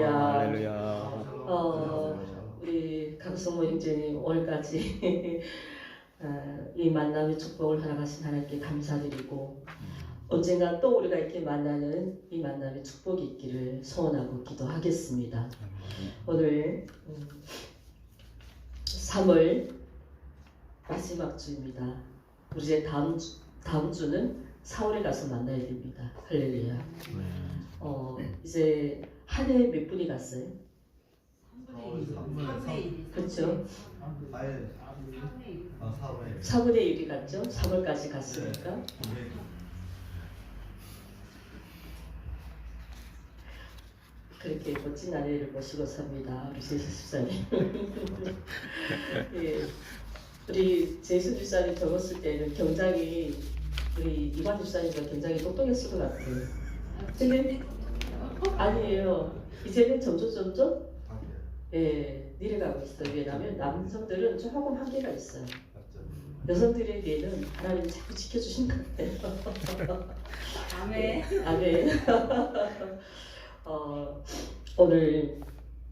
할렐루야. 할렐루야. 우리 강성모 형제님 오늘까지 이 만남의 축복을 허락하신 하나님께 감사드리고 언젠가 또 우리가 이렇게 만나는 이 만남의 축복이 있기를 소원하고 기도하겠습니다. 오늘 3월 마지막 주입니다. 우리 이제 다음 주는 4월에 가서 만나야 됩니다. 할렐루야. 이제 한 해 몇 분이 갔어요? 그렇죠? 4분의 1이 갔죠? 3월까지 갔으니까. 그렇게 멋진 아내를 모시고 삽니다. 우리 제수 집사님. 예, 우리 제수 집사님 젊었을 때는 굉장히 우리 이관 집사님과 굉장히 똑똑했을 것 같아요. 근데 아니에요. 이제는 점점 예, 내려가고 있어요. 왜냐하면 남성들은 조금 한계가 있어요. 여성들의 뇌는 하나님이 자꾸 지켜주신 것 같아요. 아멘. 아멘. 오늘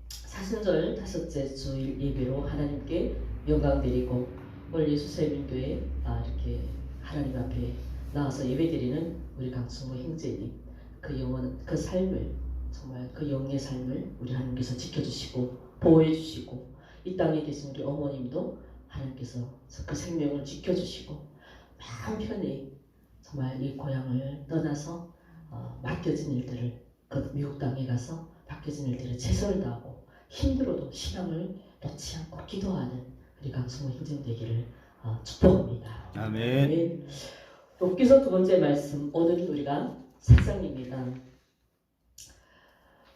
사순절 5째 주일 예배로 하나님께 영광 드리고 오늘 예수생명교회 이렇게 하나님 앞에 나와서 예배드리는 우리 강승모 형제님 그 영혼 그 삶을 정말 그 영의 삶을 우리 하나님께서 지켜주시고 보호해주시고 이 땅에 계신 우리 어머님도 하나님께서 그 생명을 지켜주시고 마음 편히 정말 이 고향을 떠나서 맡겨진 일들을 그 미국 땅에 가서 맡겨진 일들을 최선을 다하고 힘들어도 신앙을 놓지 않고 기도하는 우리 강승모 형제 되기를 축복합니다. 아멘. 욥기서 2번째 말씀 오늘은 우리가 4장입니다.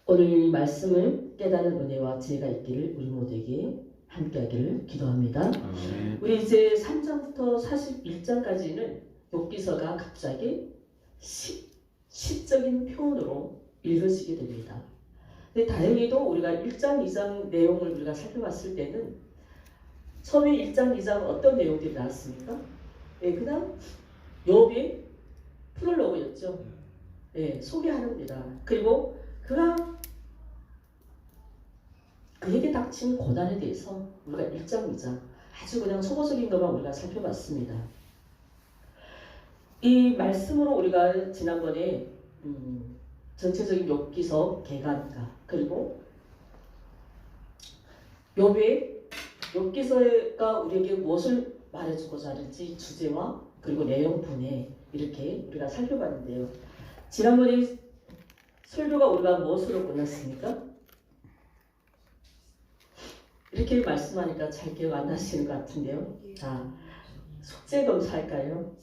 오늘 말씀을 깨닫는 은혜와 지혜가 있기를 우리 모두에게 함께하기를 기도합니다. 아멘. 우리 이제 3장부터 41장까지는 욥기서가 갑자기 시적인 표현으로 읽어지게 됩니다. 근데 다행히도 우리가 1장, 2장 내용을 우리가 살펴봤을 때는 처음에 1장, 2장 어떤 내용들이 나왔습니까? 예, 그냥 욥이 프롤로그였죠. 예, 소개하는입니다. 그리고 그에게 닥친 고난에 대해서 우리가 1장, 2장 아주 그냥 초보적인 것만 우리가 살펴봤습니다. 이 말씀으로 우리가 지난번에 전체적인 욥기서 개관과 그리고 욥기서가 우리에게 무엇을 말해주고자 하는지 주제와 그리고 내용 분해 이렇게 우리가 살펴봤는데요. 지난번에 설교가 우리가 무엇으로 끝났습니까? 이렇게 말씀하니까 잘 기억 안 나시는 것 같은데요. 자, 숙제 검사할까요?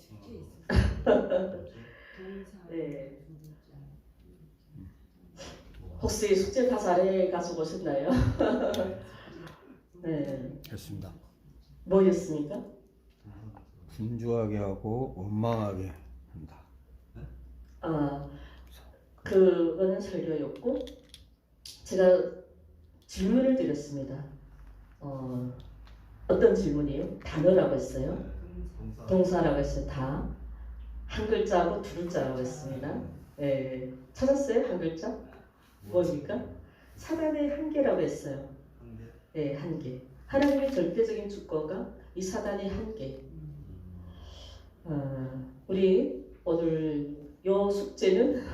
네. 혹시 숙제 다 잘해가지고 오셨나요? 네. 했습니다. 뭐였습니까? 분주하게 하고 원망하게 한다. 그거는 설교였고 제가 질문을 드렸습니다. 어떤 질문이에요? 단어라고 했어요. 동사라고 했어요. 다. 한 글자하고 두 글자라고 했습니다. 네. 찾았어요? 한 글자? 뭐입니까? 사단의 한계라고 했어요. 네, 한계. 하나님의 절대적인 주권과 이 사단의 한계. 우리 오늘 요 숙제는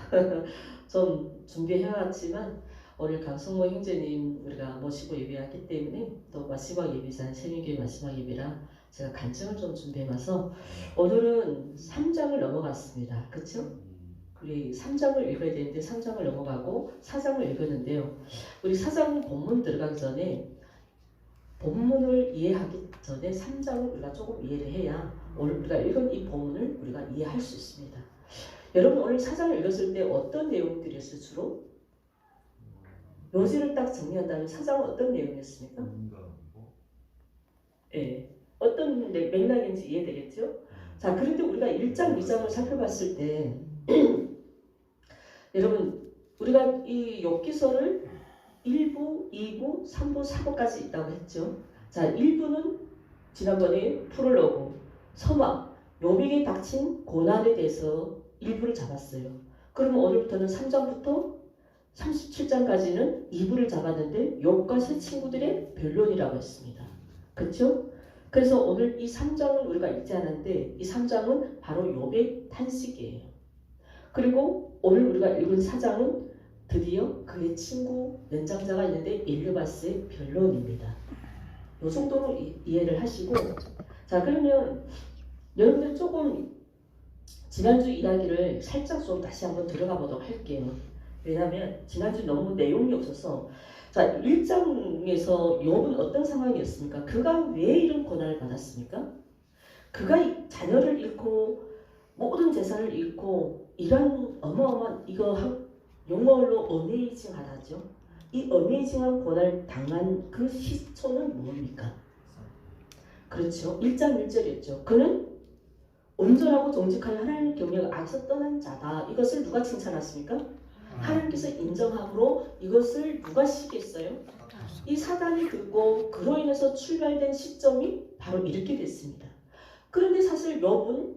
좀 준비해왔지만 오늘 강성모 형제님 우리가 모시고 예배하기 때문에 또 마지막 예배잖아요. 새벽교회 마지막 예배라 제가 간증을 좀 준비해와서 오늘은 3장을 넘어갔습니다. 그렇죠? 우리 3장을 읽어야 되는데 3장을 넘어가고 4장을 읽었는데요. 우리 4장 본문 들어가기 전에 본문을 이해하기 전에 3장을 우리가 조금 이해를 해야 오늘 우리가 읽은 이 본문을 우리가 이해할 수 있습니다. 여러분 오늘 4장을 읽었을 때 어떤 내용들이었어요? 주로? 요지를 딱 정리한다면 4장은 어떤 내용이었습니까? 예, 어떤 맥락인지 이해되겠죠? 자, 그런데 우리가 1장, 2장을 살펴봤을 때 여러분 우리가 이 욥기서를 1부, 2부, 3부, 4부까지 있다고 했죠. 자, 1부는 지난번에 프롤로그, 서막, 욥에게 닥친 고난에 대해서 1부를 잡았어요. 그러면 오늘부터는 3장부터 37장까지는 이불을 잡았는데 욥과 세 친구들의 변론이라고 했습니다. 그렇죠? 그래서 오늘 이 3장은 우리가 읽지 않았는데 이 3장은 바로 욥의 탄식이에요. 그리고 오늘 우리가 읽은 4장은 드디어 그의 친구 연장자가 있는데 엘리바스의 변론입니다. 이 정도로 이해를 하시고, 자 그러면 여러분들 조금 지난주 이야기를 살짝 좀 다시 한번 들어가 보도록 할게요. 왜냐하면 지난주 너무 내용이 없어서. 자 1장에서 욥은 어떤 상황이었습니까? 그가 왜 이런 고난을 받았습니까? 그가 자녀를 잃고 모든 재산을 잃고 이런 어마어마한, 이거 용어로 어메이징하다죠. 이 어메이징한 고난을 당한 그 시초는 뭡니까? 그렇죠. 1장 1절이었죠. 그는 온전하고 정직한 하나님의 경력을 악에서 떠난 자다. 이것을 누가 칭찬했습니까? 하나님께서 인정함으로 이것을 누가 시기했어요? 이 사단이 듣고 그로 인해서 출발된 시점이 바로 이렇게 됐습니다. 그런데 사실 욥은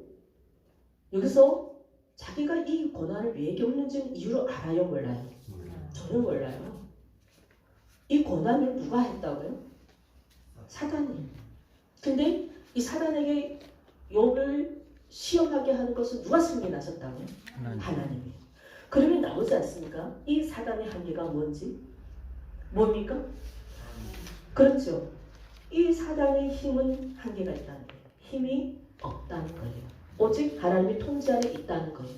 여기서 자기가 이 고난을 왜 겪는지는 이유를 알아요? 몰라요? 저는 몰라요. 이 고난을 누가 했다고요? 사단이. 근데 이 사단에게 욥을 시험하게 하는 것은 누가 승리나셨다고요? 하나님이. 그러면 나오지 않습니까? 이 사단의 한계가 뭔지? 뭡니까? 그렇죠. 이 사단의 힘은 한계가 있다는 거예요. 힘이 없다는 거예요. 오직 하나님의 통제 안에 있다는 거예요.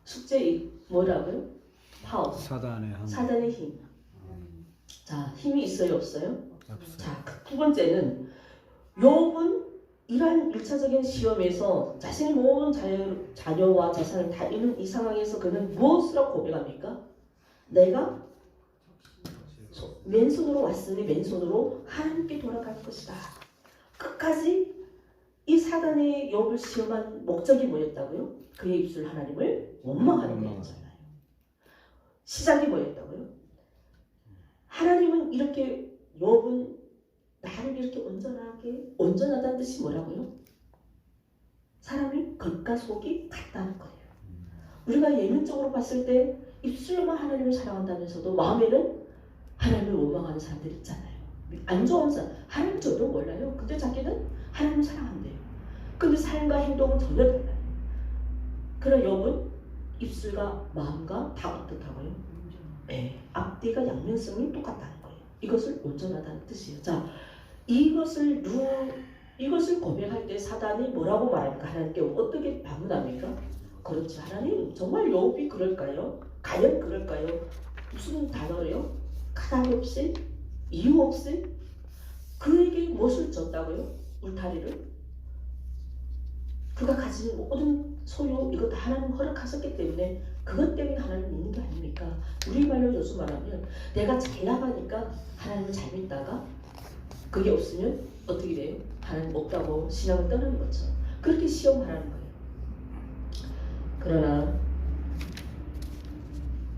숙제 뭐라고요? 파워. 사단의 힘. 자, 힘이 있어요, 없어요? 자, 두 번째는 욥은 이러한 1차적인 시험에서 자신의 모든 자녀와 재산을 다 잃는 이 상황에서 그는 무엇으로 고백합니까? 내가 맨손으로 왔으니 맨손으로 하나님께 돌아갈 것이다. 끝까지 이 사단의 욥을 시험한 목적이 뭐였다고요? 그의 입술 하나님을 원망하는 거였잖아요. 시작이 뭐였다고요? 하나님은 이렇게 욥은 나를 이렇게 온전하다는 뜻이 뭐라고요? 사람이 겉과 속이 같다는 거예요. 우리가 예민적으로 봤을 때 입술로만 하나님을 사랑한다면서도 마음에는 하나님을 원망하는 사람들 있잖아요. 안 좋은 사람, 하나님 저도 몰라요. 근데 자기는 하나님을 사랑한대요. 근데 삶과 행동은 전혀 달라요. 그런 욥은 입술과 마음과 다 어떻다고요? 네, 앞뒤가 양면성이 똑같다는 거예요. 이것을 온전하다는 뜻이에요. 자, 이것을 고백할 때 사단이 뭐라고 말합니까? 하나님께 어떻게 반문합니까? 그렇지, 하나님 정말 욥이 그럴까요? 과연 그럴까요? 무슨 단어로요? 까닭 없이, 이유 없이 그에게 무엇을 줬다고요? 울타리를? 그가 가진 모든 소유 이거 다 하나님 허락하셨기 때문에 그것 때문에 하나님 믿는 게 아닙니까? 우리말로 요즘 말하면 내가 잘 나가니까 하나님을 잘 믿다가 그게 없으면 어떻게 돼요? 하나님 없다고 신앙을 떠나는 거죠. 그렇게 시험하라는 거예요. 그러나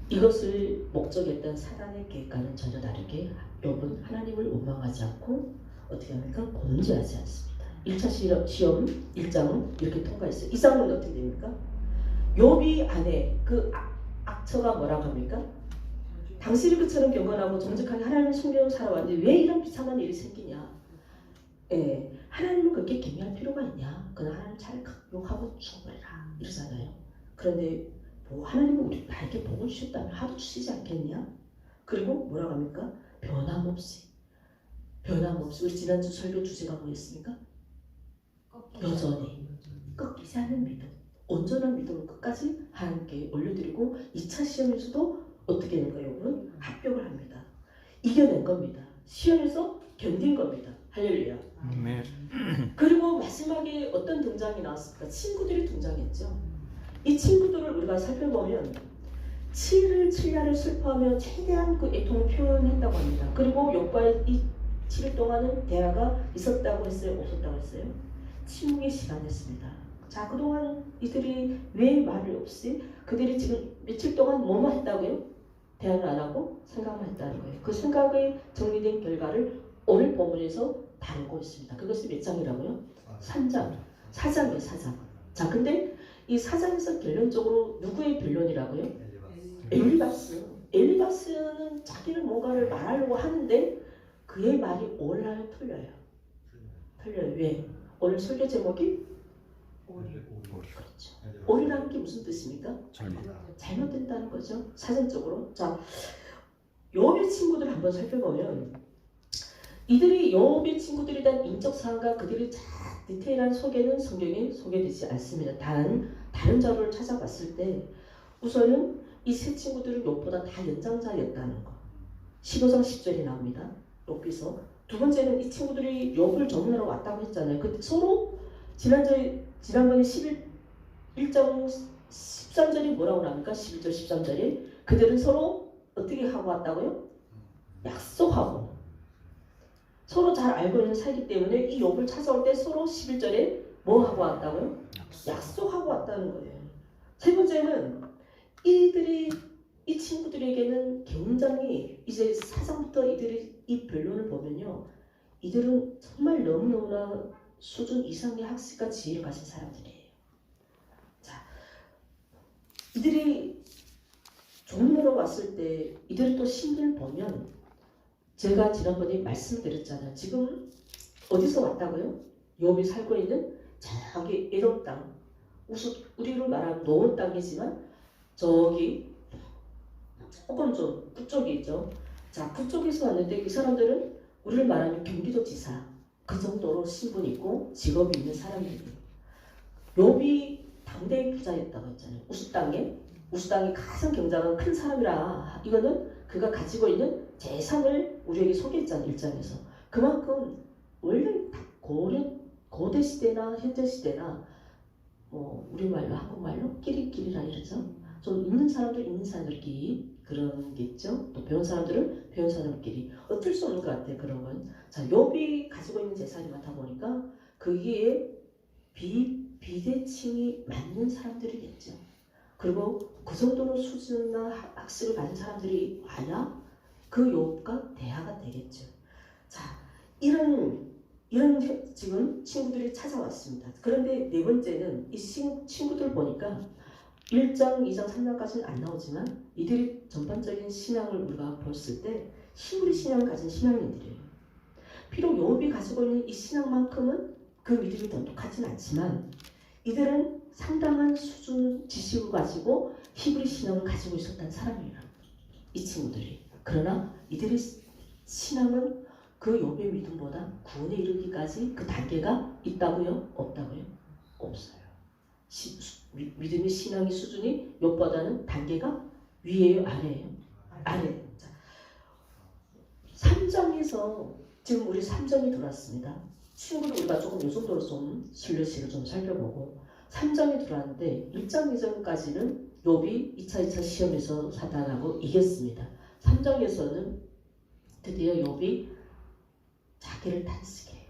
이것을 목적했던 사단의 계획과는 전혀 다르게 욥은 하나님을 원망하지 않고 어떻게 합니까? 범죄하지 않습니다. 1차 시험 1장은 이렇게 통과했어요. 2장은 어떻게 됩니까? 욥이 안에 그 악처가 뭐라고 합니까? 당신이 그처럼 경건하고 정직하게 하나님을 숨기고 살아왔는데 왜 이런 비참한 일이 생기냐? 예, 하나님은 그렇게 경외할 필요가 있냐? 그냥 하나님 잘 욕하고 죽어버려라 이러잖아요. 그런데 뭐 하나님은 나에게 복을 주셨다면 하도 주시지 않겠냐? 그리고 뭐라고 합니까? 변함없이 우리 지난주 설교 주제가 뭐였습니까? 여전히 꺾이지 않는 믿음, 온전한 믿음을 끝까지 하나님께 올려드리고 2차 시험에서도 어떻게 되는 거예요? 여러분? 합격을 합니다. 이겨낸 겁니다. 시험에서 견딘 겁니다. 할렐루야. 그리고 마지막에 어떤 등장이 나왔을까? 친구들이 등장했죠. 이 친구들을 우리가 살펴보면 7일을 슬퍼하며 최대한 그 애통을 표현했다고 합니다. 그리고 욥과의 이 7일 동안은 대화가 있었다고 했어요? 없었다고 했어요? 침묵의 시간이었습니다. 자, 그동안 이들이 왜 말을 없이 그들이 지금 며칠 동안 뭐만 했다고요? 대화를 안 하고 생각만 했다는 거예요. 그 생각의 정리된 결과를 오늘 본문에서 다루고 있습니다. 그것이 몇 장이라고요? 3장. 4장이에요, 4장. 자, 근데 이 4장에서 결론적으로 누구의 변론이라고요? 엘리바스. 엘리바스는 자기는 뭔가를 말하려고 하는데 그의 말이 옳아요, 틀려요? 틀려요. 왜? 오늘 설교 제목이 그렇죠. 옳이라는 게 무슨 뜻입니까? 잘못된다는 거죠. 사전적으로. 자, 욥의 친구들 한번 살펴보면 이들이 욥의 친구들에 대한 인적 사항과 그들의 디테일한 소개는 성경에 소개되지 않습니다. 다른 자료를 찾아봤을 때 우선은 이 세 친구들은 욥보다 다 연장자였다는 거. 15장 10절이 나옵니다. 욥기서. 두 번째는 이 친구들이 욥을 전문하러 왔다고 했잖아요. 그때 서로 지난번에 1장 13절이 뭐라고 나옵니까? 11절 13절이 그들은 서로 어떻게 하고 왔다고요? 약속하고 서로 잘 알고 있는 사이기 때문에 이 욥을 찾아올 때 서로 11절에 뭐 하고 왔다고요? 약속하고 왔다는 거예요. 세 번째는 이 친구들에게는 굉장히 이제 사상부터 이들의 이 변론을 보면요. 이들은 정말 너무너무나 수준 이상의 학식과 지혜를 가진 사람들이에요. 자, 이들이 종로로 왔을 때 이들이 또 신분을 보면 제가 지난번에 말씀드렸잖아요. 지금 어디서 왔다고요? 욥이 살고 있는 저기 에돔 땅, 우리로 말하면 노은 땅이지만 저기 조금 좀 북쪽이 있죠. 자, 북쪽에서 왔는데 이 사람들은 우리를 말하면 경기도지사 그 정도로 신분 있고 직업이 있는 사람들이에요. 욥이 당대의 부자였다고 했잖아요. 우스땅이 가장 굉장한 큰 사람이라 이거는 그가 가지고 있는 재산을 우리에게 소개했잖아요. 1장에서. 그만큼 원래 고대 시대나 현재 시대나 뭐 우리말로 한국말로 끼리끼리라 이러죠. 좀 있는 사람들끼리 그런 게 있죠. 또 배운 사람들은 배운 사람들끼리 어쩔 수 없는 것 같아요. 그런 건. 자, 욥이 가지고 있는 재산이 많다 보니까 거기에 비대칭이 맞는 사람들이겠죠. 그리고 그 정도로 수준이나 학식을 가진 사람들이 와야 그 욥과 대화가 되겠죠. 자, 이런 지금 친구들이 찾아왔습니다. 그런데 네 번째는 이 친구들 보니까 1장, 2장, 3장까지는 안 나오지만 이들이 전반적인 신앙을 우리가 봤을 때 히브리 신앙을 가진 신앙인들이에요. 비록 욥이 가지고 있는 이 신앙만큼은 그 믿음이 똑똑하진 않지만 이들은 상당한 수준 지식을 가지고 히브리 신앙을 가지고 있었던 사람이에요. 이 친구들이. 그러나 이들의 신앙은 그 욥의 믿음보다 구원에 이르기까지 그 단계가 있다고요? 없다고요? 없어요. 믿음의 신앙의 수준이 욥보다는 단계가 위에요? 아래예요? 아래. 3장에서 지금 우리 3장이 들어왔습니다. 친구를 우리가 조금 요 정도로 좀 신뢰식을 좀 살펴보고 3장에 들어왔는데 1장, 2장까지는 욥이 2차 시험에서 사단하고 이겼습니다. 3장에서는 드디어 욥이 자기를 탄식해요.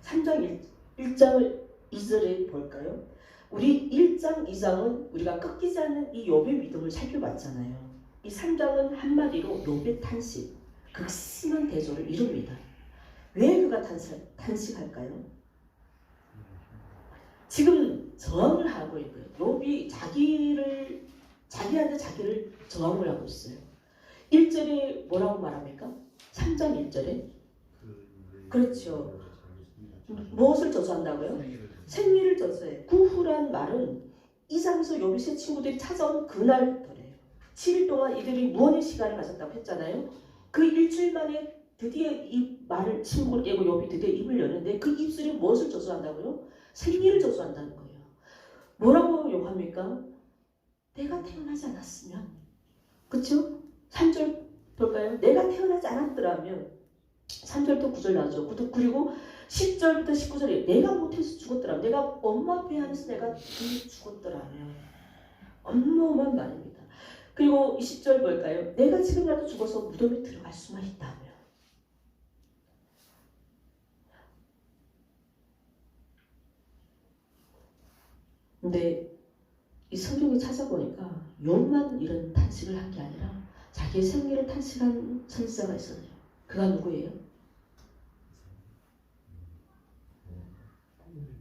3장 1장을 2절에 볼까요? 우리 1장, 2장은 우리가 꺾이지 않는 이 욥의 믿음을 살펴봤잖아요. 이 3장은 한마디로 욥의 탄식, 극심한 대조를 이룹니다. 왜 그가 탄식할까요? 지금 저항을 하고 있고요. 욥이 자기한테 자기를 저항을 하고 있어요. 1절에 뭐라고 말합니까? 3장 1절에 그렇죠. 무엇을 저주한다고요? 생리를 저주해. 구후란 말은 이 장에서 욥의 세 친구들이 찾아온 그날부터래요. 7일 동안 이들이 무언의 시간을 가졌다고 했잖아요. 그 일주일 만에 드디어 이 말을 침묵을 깨고 욥이 드디어 입을 여는데 그 입술이 무엇을 저주한다고요? 생리를 저주한다는 거예요. 뭐라고 욕합니까? 내가 태어나지 않았으면, 그렇죠? 3절 볼까요? 내가 태어나지 않았더라면 3절부터 9절 나오죠. 그리고 10절부터 19절에 내가 못해서 죽었더라면, 내가 엄마 배 안에서 내가 죽었더라면, 어마어마한 말입니다. 그리고 20절 볼까요? 내가 지금이라도 죽어서 무덤에 들어갈 수만 있다면. 근데 이 성경을 찾아보니까 욥만 이런 탄식을 한 게 아니라 자기의 생리를 탄식한 선지자가 있었네요. 그가 누구예요?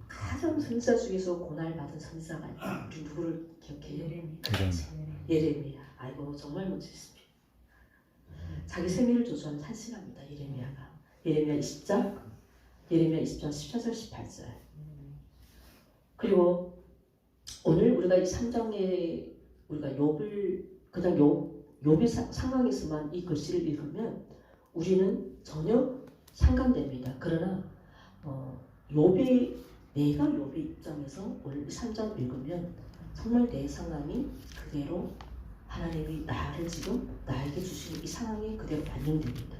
가장 선지자 중에서 고난받은 선지자가 있다. 우리 누구를 기억해요? 예레미야. 아이고 정말 멋지십니다. 자기 생애를 조소하는 산신합니다. 예레미야 20장 14절 18절. 그리고 오늘 우리가 이 3장에 우리가 욥을 그냥 욥의 상황에서만 이 글씨를 읽으면 우리는 전혀 상관됩니다. 그러나 내가 욥의 입장에서 오늘 이 3장 읽으면 정말 내 상황이 그대로 하나님이 나에게 주신 이 상황에 그대로 반영됩니다.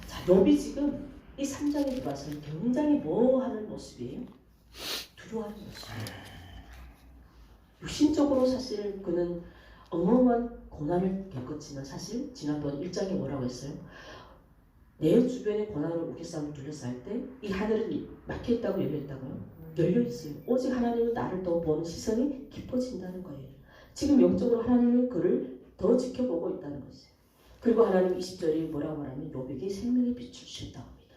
자, 욥이 지금 이 3장에 들어와서는 굉장히 뭐 하는 모습이에요? 두려워하는 모습이에요. 육신적으로 사실 그는 어마어마한 고난을 겪었지만 사실 지난번 1장에 뭐라고 했어요? 내 주변에 고난으로 우겨싸움을 둘러싸일 때 이 하늘은 막혀있다고 열려있다고요? 열려있어요. 오직 하나님은 나를 더 보는 시선이 깊어진다는 거예요. 지금 영적으로 하나님은 그를 더 지켜보고 있다는 것이에요. 그리고 하나님 20절에 뭐라고 말하면 욥에게 생명의 빛을 주신다고 합니다.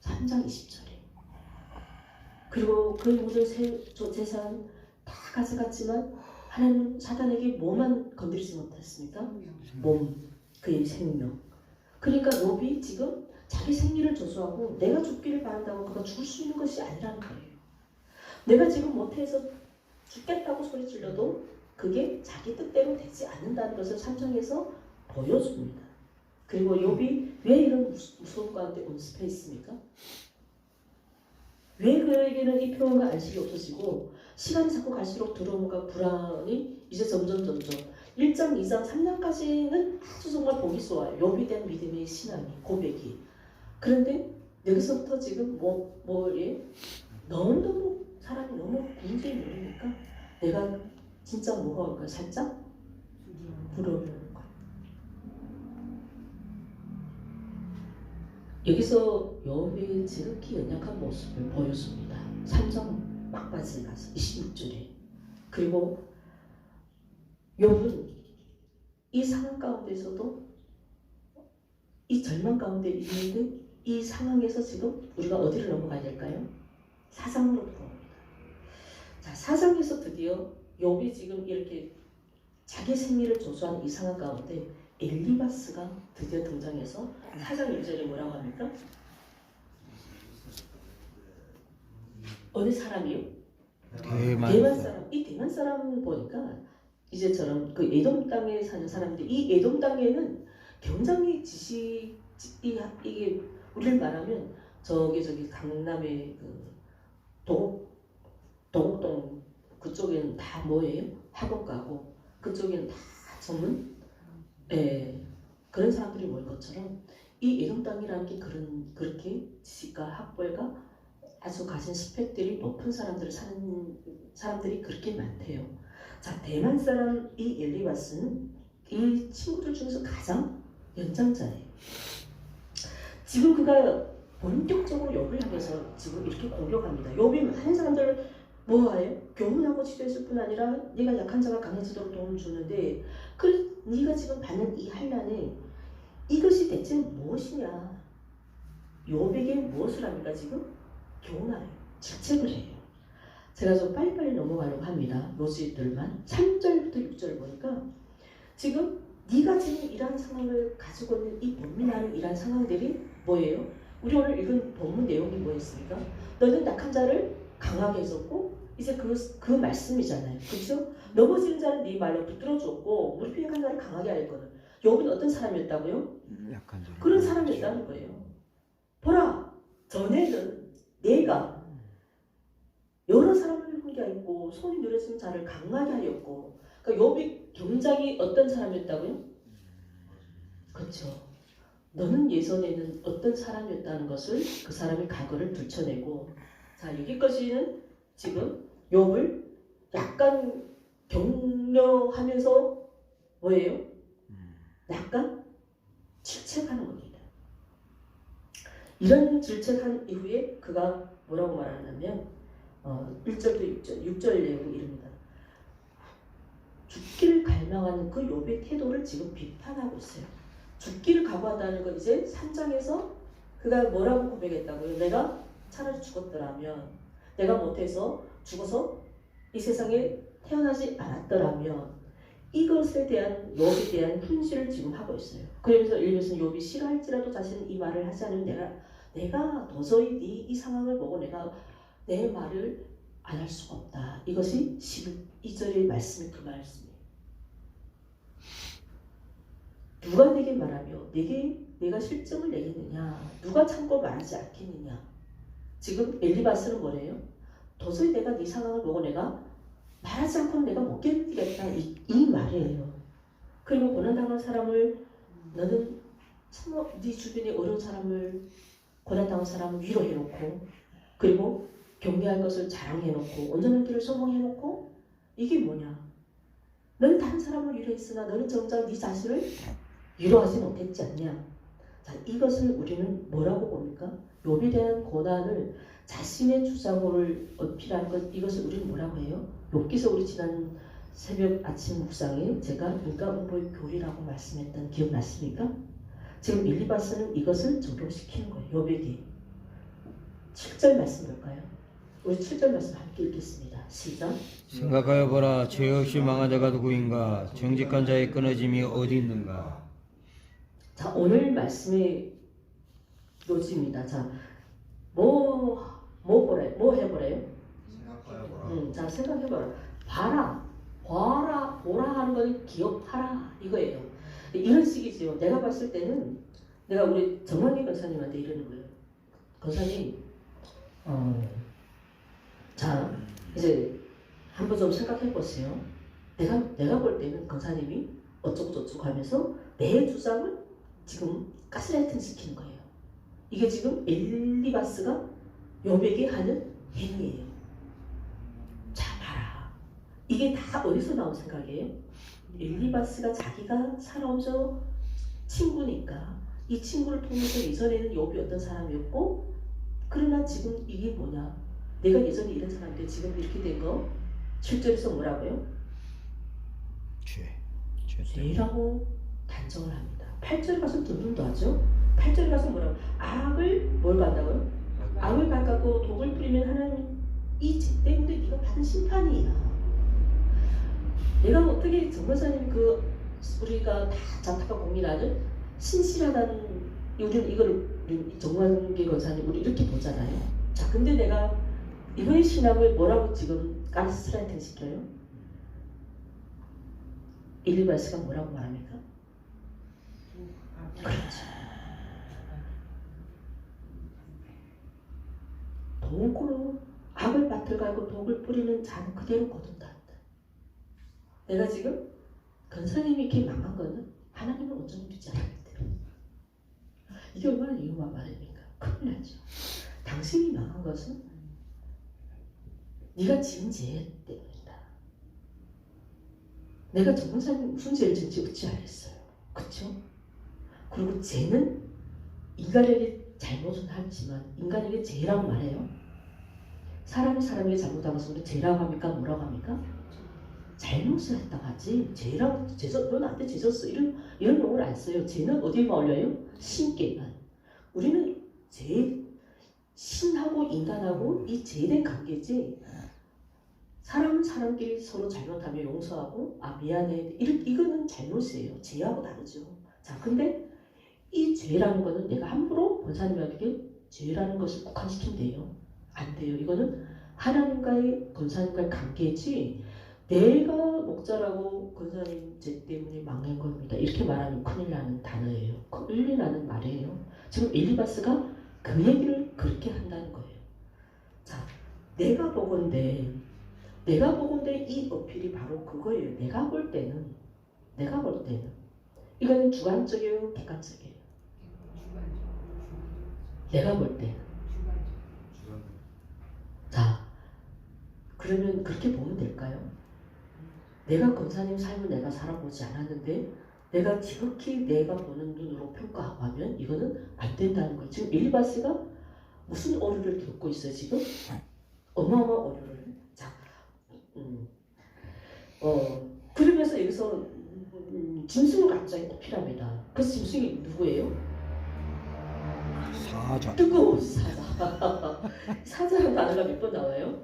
3장 20절에. 그리고 그 모든 재산 다 가져갔지만 하나님은 사단에게 뭐만 건드리지 못했습니까? 몸, 그의 생명. 그러니까 욥이 지금 자기 생리를 조소하고 내가 죽기를 바란다고 그가 죽을 수 있는 것이 아니라는 거예요. 내가 지금 못해서 죽겠다고 소리 질러도 그게 자기 뜻대로 되지 않는다는 것을 3장에서 보여줍니다. 그리고 욥이 왜 이런 무서움 가운데 온습해 있습니까? 왜 그에게는 이 평온과 안식이 없어지고 시간이 자꾸 갈수록 두려움과 불안이 이제 점점 1장, 2장, 3장까지는 아주 정말 보기 좋아요. 욥에 대한 믿음의 신앙이, 고백이. 그런데 여기서부터 지금 너무너무 사람이 너무 문제에 모르니까 내가 진짜 뭐가 올까? 살짝 부러워하는 거예요. 여기서 욥의 지극히 연약한 모습을 보여줍니다. 3장 막바지에 가서 26절에. 그리고 욥은 이 상황 가운데서도 이 절망 가운데 있는데 이 상황에서 지금 우리가 어디를 넘어가야 될까요? 4장으로 돌아옵니다. 자, 4장에서 드디어 욥이 지금 이렇게 자기 생리를 조소하는 이 상황 가운데 엘리바스가 드디어 등장해서 4장 1절에 뭐라고 합니까? 어느 사람이요? 대만 사람. 이 대만 사람 보니까 이제처럼 그 에돔 땅에 사는 사람인데 이 에돔 땅에는 굉장히 이게 우리를 말하면 저기 강남의 그 도곡동 그쪽에는 다 뭐예요? 학원가고 그쪽에는 다 전문 그런 사람들이 모인 것처럼 이 에돔 땅이라는 게 그렇게 지식과 학벌과 아주 가진 스펙들이 높은 사람들을 사는 사람들이 그렇게 많대요. 자, 대만 사람 이 엘리바스는 이 친구들 중에서 가장 연장자예요. 지금 그가 본격적으로 욥을 향해서 지금 이렇게 공격합니다. 욥이 많은 사람들을 뭐하요? 교훈하고 지도했을 뿐 아니라 네가 약한 자가 강해지도록 도움을 주는데 네가 지금 받는 이 환난에 이것이 대체 무엇이냐? 욥에게 무엇을 합니까 지금? 교훈하래요. 질책을 해요. 제가 좀 빨리빨리 넘어가려고 합니다. 노지들만 3절부터 6절을 보니까 지금 네가 지금 이러한 상황을 가지고 있는 이 본민하는 이러한 상황들이 뭐예요? 우리 오늘 읽은 본문 내용이 뭐였습니까? 너는 약한 자를 강하게 해줬고 이제 그 말씀이잖아요. 그렇죠? 넘어지는 자를 네 말로 붙들어 줬고 무릎이 약한 자를 강하게 하였거든. 욥은 어떤 사람이었다고요? 약한 자. 그런 사람이었다는 거예요. 보라, 전에는 내가 여러 사람을 훈계하였고 손이 느려진 자를 강하게 하였고 그러니까 욥이 굉장히 어떤 사람이었다고요? 그렇죠. 너는 예전에는 어떤 사람이었다는 것을 그 사람의 과거를 들춰내고 자 여기까지는 지금 욥을 약간 격려하면서 뭐예요? 약간 질책하는 겁니다. 이런 질책한 이후에 그가 뭐라고 말하냐면 1절부터 6절 내용이 이릅니다. 죽기를 갈망하는 그 욥의 태도를 지금 비판하고 있어요. 죽기를 각오한다는 건 이제 3장에서 그가 뭐라고 고백했다고요? 내가 차라리 죽었더라면 내가 못해서 죽어서 이 세상에 태어나지 않았더라면 이것에 대한 욥에 대한 훈시를 지금 하고 있어요. 그러면서 예를 들어서 욥이 싫어할지라도 자신은 이 말을 하지 않으면 내가 도저히 이 상황을 보고 내가 내 말을 안 할 수가 없다. 이것이 12절의 말씀의 그 말씀이에요. 누가 내게 말하며 내가 실증을 내겠느냐? 누가 참고 말하지 않겠느냐? 지금 엘리바스는 뭐래요? 도저히 내가 네 상황을 보고 내가 말하지 않고는 내가 못 견디겠다. 이 말이에요. 그리고 고난당한 사람을 너는 참 네 주변에 어려운 사람을 고난당한 사람을 위로해놓고 그리고 경계할 것을 자랑해놓고 온전한 길을 소망해놓고 이게 뭐냐? 너는 다른 사람을 위로했으나 너는 정작 네 자신을 위로하지 못했지 않냐? 자, 이것을 우리는 뭐라고 봅니까? 욥에 대한 고난을 자신의 주장을 어필한 것 이것을 우리는 뭐라고 해요? 욥기서 우리 지난 새벽 아침 묵상에 제가 인과응보의 교리라고 말씀했던 기억나십니까? 지금 엘리바스는 이것을 적용시키는 거예요. 욥에게 7절 말씀 볼까요? 우리 7절 말씀 함께 읽겠습니다. 시작. 생각하여 보라. 죄 없이 망한 자가 누구인가? 정직한 자의 끊어짐이 어디 있는가? 자, 오늘 말씀의 요지입니다. 자, 뭐 해보래요? 자, 생각해봐라. 보라 하는 건 기억하라 이거예요. 이런 식이지요. 내가 봤을 때는 내가 우리 정황희 권사님한테 이러는 거예요. 권사님, 자, 이제 한번 좀 생각해 보세요. 내가 볼 때는 권사님이 어쩌고저쩌고 하면서 내 주장을 지금 가스라이팅 시키는 거예요. 이게 지금 엘리바스가 욥에게 하는 행위예요. 자, 봐라. 이게 다 어디서 나온 생각이에요? 엘리바스가 자기가 살아온 저 친구니까 이 친구를 통해서 예전에는 욥이 어떤 사람이었고 그러나 지금 이게 뭐냐? 내가 예전에 이런 사람인데 지금 이렇게 된 거 7절에서 뭐라고요? 죄라고 단정을 합니다. 8절 가서 등등도 하죠. 8절 가서 뭐라고? 악을 뭘 간다고요? 악을 깎고 독을 뿌리면 하나님 이 죄 때문에 네가 받은 심판이야. 내가 어떻게 정권사님 우리가 다 자타가 고민하는 신실하다는 우리는 이걸 정관계 권사님 우리 이렇게 보잖아요. 자, 근데 내가 이번에 신학을 뭐라고 지금 가스라이팅 시켜요? 엘리바스가 뭐라고 말합니까? 그렇죠. 독으로 악을 밭을 갈고 독을 뿌리는 자는 그대로 거둔다. 내가 지금 권사님이 이렇게 망한 거는 하나님은 온전히 믿지 않았기 때문에 이게 얼마나 위험한 말입니까? 큰일 나죠. 당신이 망한 것은 네가 지은 죄 때문이다. 내가 저 권사님이 무슨 죄를 지은지 어찌 알겠어요. 그렇죠? 그리고 죄는 인간에게 잘못은 하지만 인간에게 죄라고 말해요. 사람이 사람에게 잘못한 것은 우리 죄라고 합니까? 뭐라고 합니까? 잘못을 했다고 하지. 죄라고 너 나한테 죄 졌어 이런 용어를 안 써요. 죄는 어디에만 올려요? 신께만. 우리는 신하고 인간하고 이 죄된 관계지. 사람은 사람끼리 서로 잘못하면 용서하고 미안해 이거는 잘못이에요. 죄하고 다르죠. 자, 근데 이 죄라는 거는 내가 함부로 권사님에게 죄라는 것을 국한시키면 돼요. 안 돼요. 이거는 하나님과의 권사님과의 관계지 내가 목자라고 권사님 죄 때문에 망한 겁니다. 이렇게 말하면 큰일 나는 단어예요. 큰일 나는 말이에요. 지금 엘리바스가 그 얘기를 그렇게 한다는 거예요. 자, 내가 보건대 이 어필이 바로 그거예요. 내가 볼 때는 이거는 주관적이에요, 객관적이에요. 내가 볼 때. 자, 그러면 그렇게 보면 될까요? 내가 권사님 삶을 내가 살아보지 않았는데 내가 지극히 내가 보는 눈으로 평가하고 하면 이거는 안 된다는 거예요. 지금 엘리바스가 무슨 오류를 겪고 있어요 지금? 어마어마한 오류를. 자, 그러면서 여기서 짐승을 갑자기 어필합니다. 그 짐승이 누구예요? 사자. 뜨거운 사자. 사자라는 단어가 몇 번 나와요?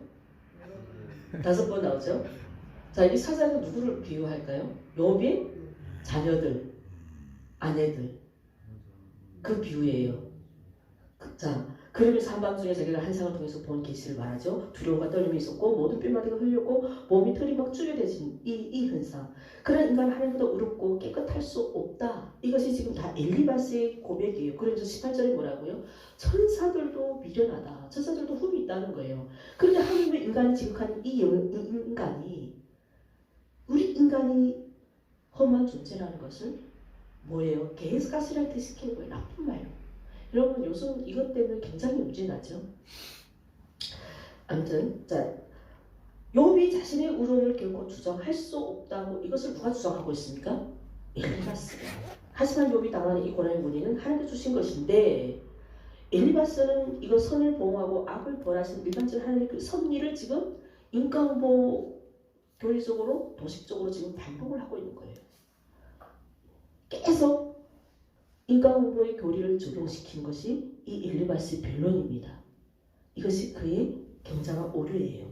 5번 나오죠? 자, 이 사자는 누구를 비유할까요? 욥의 자녀들, 아내들. 그 비유예요. 자, 그러면서 한밤중에 자기가 환상을 통해서 본 계시를 말하죠. 두려움과 떨림이 있었고 모든 뼈마디가 흘렸고 몸이 털이 막 쪼개져진 이 현상. 그런 인간은 하나님보다 의롭고 깨끗할 수 없다. 이것이 지금 다 엘리바스의 고백이에요. 그러면서 18절에 뭐라고요? 천사들도 미련하다. 천사들도 흠이 있다는 거예요. 그런데 하나님의 인간이 지극한 이 인간이, 우리 인간이 험한 존재라는 것을 뭐예요? 게스가스라이트 시키는 거예요. 나쁜 말로. 여러분 요즘 이것 때문에 굉장히 문제나죠. 아무튼 자, 욥이 자신의 의로움을 결코 주장할 수 없다고, 이것을 누가 주장하고 있습니까? 엘리바스가. 하지만 욥이 당하는 이 고난의 원인은 하나님께 주신 것인데, 엘리바스는 이거 선을 보호하고 악을 벌하신 일반적인 하나님의 그 섭리를 지금 인과응보 교리적으로 도식적으로 지금 반복을 하고 있는 거예요. 계속 인과응보의 교리를 적용시킨 것이 이 엘리바스의 변론입니다. 이것이 그의 굉장한 오류예요.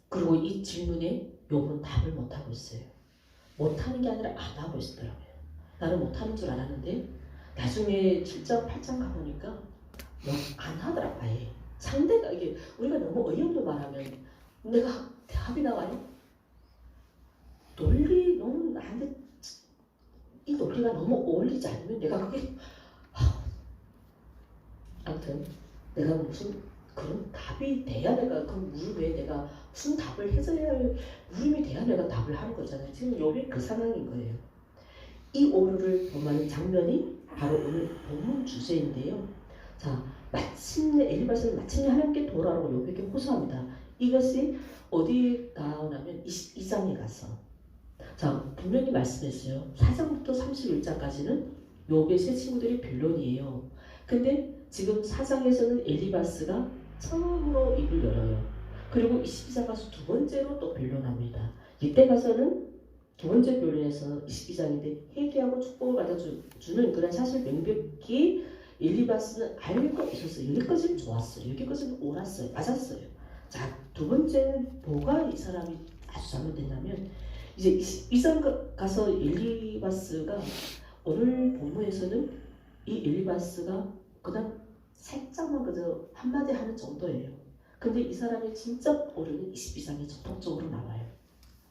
그리고 이 질문에 욥은 답을 못하고 있어요. 못하는 게 아니라 안 하고 있더라고요. 나는 못하는 줄 알았는데 나중에 7장, 8장 가보니까 뭐 안 하더라고요. 아예. 상대가, 이게 우리가 너무 어이없는 말하면 내가 답이 나와요? 논리 너무 나한테 이 논리가 너무 어울리지 않으면 내가 그게 아무튼 내가 무슨 그런 답이 돼야 내가 그 물음에 내가 무슨 답을 해줘야 할 물음이 돼야 내가 답을 하는 거잖아요. 지금 욥이 그 상황인 거예요. 이 오류를 범하는 장면이 바로 오늘 본문 주제인데요. 자, 마침내 엘리바스는 마침내 하나님께 돌아오고 욥에게 호소합니다. 이것이 어디에 나오냐면 22장에 가서, 자, 분명히 말씀했어요. 4장부터 31장까지는 욥의 세 친구들이 변론이에요. 근데 지금 4장에서는 엘리바스가 처음으로 입을 열어요. 그리고 22장 가서 두 번째로 또 변론합니다. 이때 가서는 두 번째 변론에서 22장인데 회개하고 축복을 받아주는 그런 사실 명백히 엘리바스는 알고 있었어요. 여기까지는 좋았어요. 여기까지는 옳았어요. 맞았어요. 자, 두 번째는 뭐가 이 사람이 아주 잘못됐냐면, 이제 22장 가서 엘리바스가, 오늘 본문에서는 이 엘리바스가 그냥 살짝만 그저 한마디 하는 정도예요. 근데 이 사람의 진짜 오류는 22장에 전통적으로 나와요.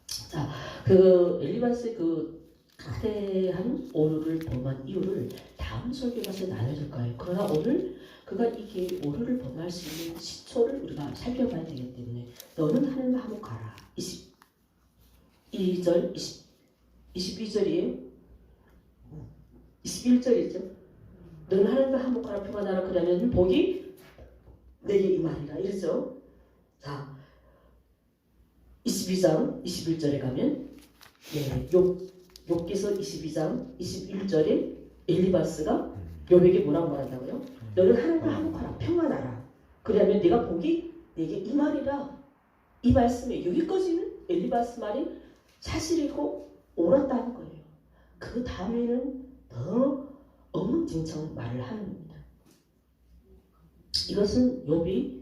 자, 그 엘리바스의 그 거대한 오류를 범한 이유를 다음 설교 가서 나눠줄 거예요. 그러나 오늘 그가 이게 오류를 범할 수 있는 시초를 우리가 살펴봐야 되기 때문에, 너는 하나님과 화목하라. 22절, 22절이에요. 21절이죠. 너는 하나님과 화목하라, 평안하라, 그러면 복이 내게 임하리라. 이러죠. 자, 22장 21절에 가면, 네, 욥기서 22장 21절에 엘리바스가 욥에게 뭐라고 말한다고요? 너는 하나님과 화목하라, 평안하라, 그러면 네가 복이 내게 임하리라. 이 말씀에 여기까지는 엘리바스 말이 사실이고 옳았다는 거예요. 그 다음에는 더 엉망진창 말을 하는 겁니다. 이것은 욥이,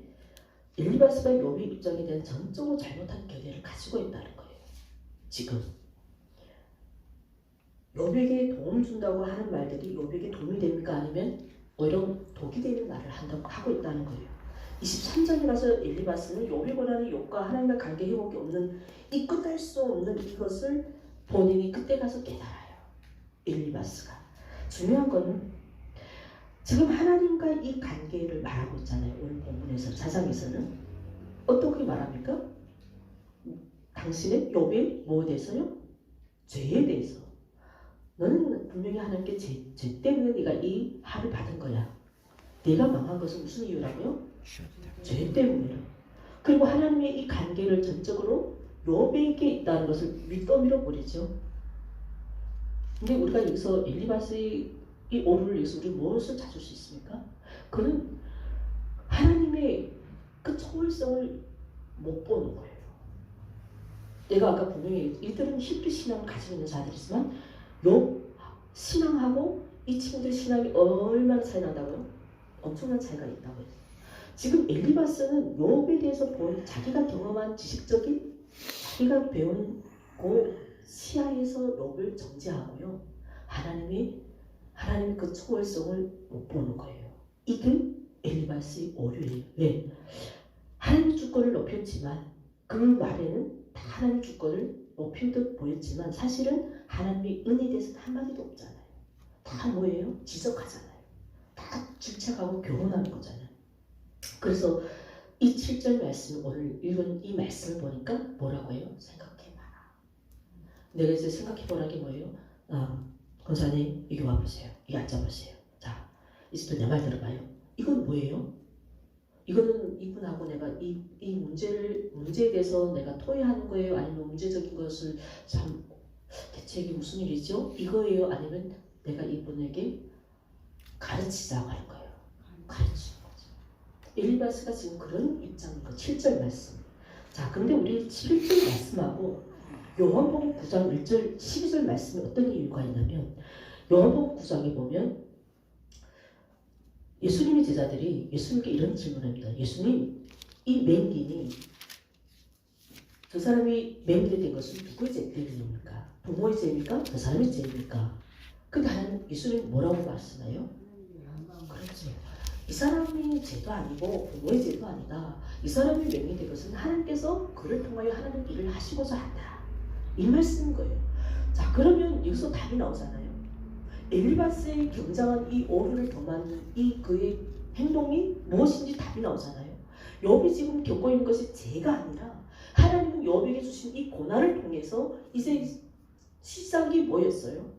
엘리바스가 욥의 입장에 대한 전적으로 잘못한 견해를 가지고 있다는 거예요. 지금 욥에게 도움 준다고 하는 말들이 욥에게 도움이 됩니까? 아니면 오히려 독이 되는 말을 한다고 하고 있다는 거예요. 23장에 가서 엘리바스는 욥이 권하는 욥과 하나님과 관계 회복이 없는, 이 끝날 수 없는 이것을 본인이 그때 가서 깨달아요. 엘리바스가. 중요한 거는 지금 하나님과 이 관계를 말하고 있잖아요. 오늘 본문에서, 4장에서는 어떻게 말합니까? 당신의 욥의 뭐에 대해서요? 죄에 대해서. 너는 분명히 하나님께 죄 때문에 네가 이 합을 받은 거야. 네가 망한 것은 무슨 이유라고요? 죄 때문이라. 그리고 하나님의 이 관계를 전적으로 욥에게 있다는 것을 밑거밀어 버리죠. 근데 우리가 여기서 엘리바스의 이 오류를 위해서 우리 무엇을 찾을 수 있습니까? 그는 하나님의 그 초월성을 못 보는 거예요. 내가 아까 분명히 이들은 히브리 신앙을 가지고 있는 자들이지만 욥 신앙하고 이 친구들 신앙이 얼마나 차이 난다고요? 엄청난 차이가 있다고 해요. 지금 엘리바스는 욥에 대해서 본 자기가 경험한 지식적인 자기가 배운 그 시야에서 욥을 정죄하고요. 하나님의 그 초월성을 못 보는 거예요. 이게 엘리바스의 오류예요. 왜? 하나님의 주권을 높였지만 그 말에는 다 하나님의 주권을 높인 듯 보였지만 사실은 하나님의 은혜에 대해서는 한마디도 없잖아요. 다 뭐예요? 지적하잖아요. 다 질책하고 교훈하는 거잖아요. 그래서 이 7절 말씀, 오늘 읽은 이 말씀을 보니까 뭐라고 해요? 생각해봐라. 내가 이제 생각해보라는 게 뭐예요? 권사님 여기 와보세요. 여기 앉아보세요. 자, 이제 내 말 들어봐요. 이건 뭐예요? 이거는 이분하고 내가 이 문제에 대해서 내가 토의하는 거예요? 아니면 문제적인 것을 참 대체 이게 무슨 일이죠? 이거예요? 아니면 내가 이분에게 가르치자고 하는 거예요. 가르치는 거죠. 엘리바스가 지금 그런 입장인 거. 7절 말씀. 자, 근데 우리 11절 말씀하고 요한복음 9장 1절 12절 말씀에 어떤 이유가 있냐면 요한복음 9장에 보면 예수님의 제자들이 예수님께 이런 질문을 합니다. 예수님, 이 맹인이 저 사람이 맹인이 된 것은 누구의 죄 때문입니까? 부모의 죄입니까? 저 사람의 죄입니까? 근데 하나님 예수님 뭐라고 말씀해요? 그렇죠. 이 사람이 죄도 아니고 부모의 죄도 아니다. 이 사람이 맹인이 된 것은 하나님께서 그를 통하여 하나님 일을 하시고자 한다. 이 말씀인 거예요. 자, 그러면 여기서 답이 나오잖아요. 엘리바스의 굉장한 이 오류를 범한 이 그의 행동이 무엇인지 답이 나오잖아요. 욥이 지금 겪고 있는 것이 죄가 아니라 하나님은 욥에게 주신 이 고난을 통해서 이제 시작이 뭐였어요?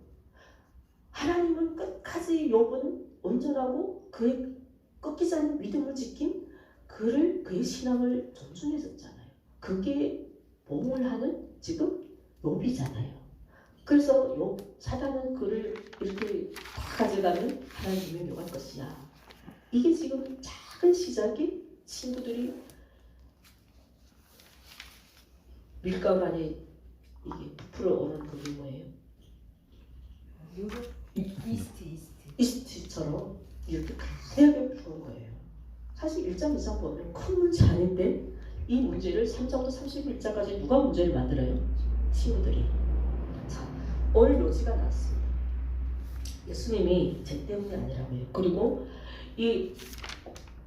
하나님은 끝까지 욥은 온전하고 그의 꺾이지 않는 믿음을 지킨 그의 신앙을 존중했었잖아요. 그게 보응을 하는 지금 욥이잖아요. 그래서 사단은 그를 이렇게 다 가져가면 하나님이 묘할 것이야. 이게 지금 작은 시작이 친구들이 밀가루 안에 이게 부풀어 오는 그게 뭐예요? 이스트처럼 이렇게 가득하게 부은 거예요. 사실 1장 이상 보면 큰 문제 아닌데 이 문제를 3장부터 31장까지 누가 문제를 만들어요? 친구들이. 자, 오늘 요지가 나왔습니다. 예수님이 죄 때문이 아니라고요. 그리고 이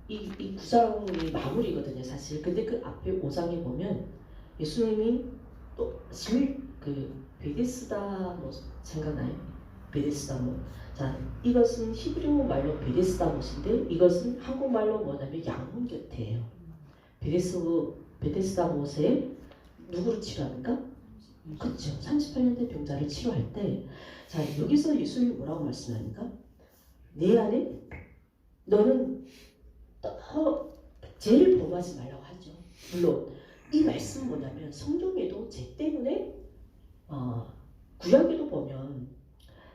9장이 마무리거든요, 사실. 근데 그 앞에 5장에 보면 예수님이 또 베데스다 뭐 생각나요? 베데스다 뭐. 자, 이것은 히브리어 말로 베데스다 못인데 이것은 한국말로 뭐냐면 양문 곁이에요. 베데스다 못에 누구를 치료합니까? 그렇죠. 38년 된 병자를 치료할 때, 자, 여기서 예수님이 뭐라고 말씀합니까? 내 안에 너는 죄를 범하지 말라고 하죠. 물론 이 말씀은 뭐냐면 성경에도 죄 때문에 구약에도 보면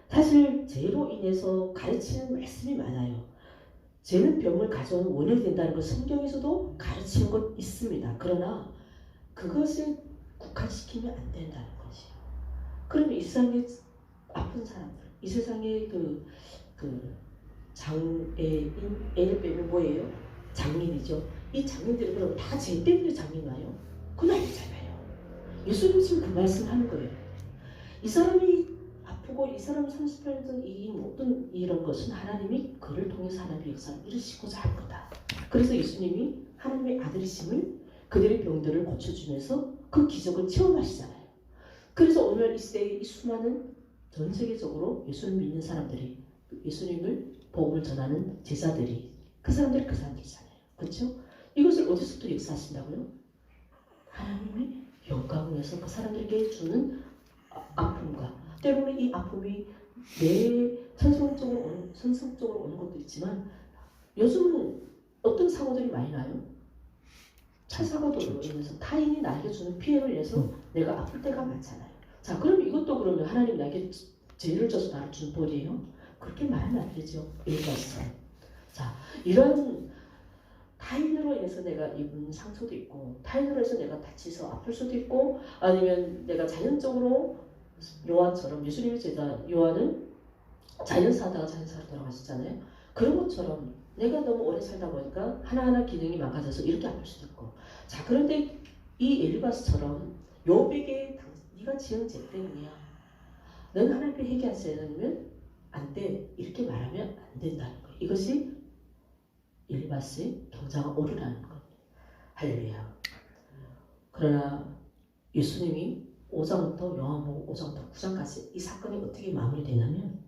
사실 죄로 인해서 가르치는 말씀이 많아요. 죄는 병을 가져오는 원인이 된다는 걸 성경에서도 가르치는 것 있습니다. 그러나 그것을 국한시키면 안 된다는 것이에요. 그러면 이 세상에 아픈 사람들, 이 세상에 그 장애인, 애를 빼면 뭐예요? 장인이죠. 이 장인들이 그럼 다 죄 때문에 장인 와요? 그건 아니잖아요. 예수님 지금 그 말씀 하는 거예요. 이 사람이 아프고 이 사람이 38년 전 이 모든 이런 것은 하나님이 그를 통해서 하나님의 역사를 이루시고자 할 거다. 그래서 예수님이 하나님의 아들이심을 그들의 병들을 고쳐주면서 그 기적을 체험하시잖아요. 그래서 오늘 이 시대에 이 수많은 전 세계적으로 예수를 믿는 사람들이 예수님을 복음을 전하는 제자들이 그 사람들이잖아요. 그렇죠? 이것을 어디서부터 역사하신다고요? 하나님의 영광을 위해서 그 사람들에게 주는 아픔과 때로는 이 아픔이 내 선성적으로 오는 것도 있지만 요즘은 어떤 사고들이 많이 나요? 차 사고들로 인해서 타인이 나에게 주는 피해를 인해서 내가 아플 때가 많잖아요. 자, 그럼 이것도 그러면 하나님 나에게 죄를 져서 나를 준 벌이에요? 그렇게 말하면 안 되죠. 예가 있어요. 자, 이런 타인으로 인해서 내가 입은 상처도 있고 타인으로 해서 내가 다쳐서 아플 수도 있고 아니면 내가 자연적으로 요한처럼 예수님의 제자 요한은 자연사하다가 자연사로 돌아가셨잖아요. 그런 것처럼 내가 너무 오래 살다 보니까 하나하나 기능이 망가져서 이렇게 아플 수도 있고. 자, 그런데 이 엘리바스처럼 욥에게 네가 지은 죄 때문이야. 넌 하나님께 회개하지 않으면 안 돼. 이렇게 말하면 안 된다는 거예요. 이것이 엘리바스의 경자가 옳으라는 겁니다. 할렐루야. 그러나 예수님이 5장부터 요한복음 5장부터 9장까지 이 사건이 어떻게 마무리되냐면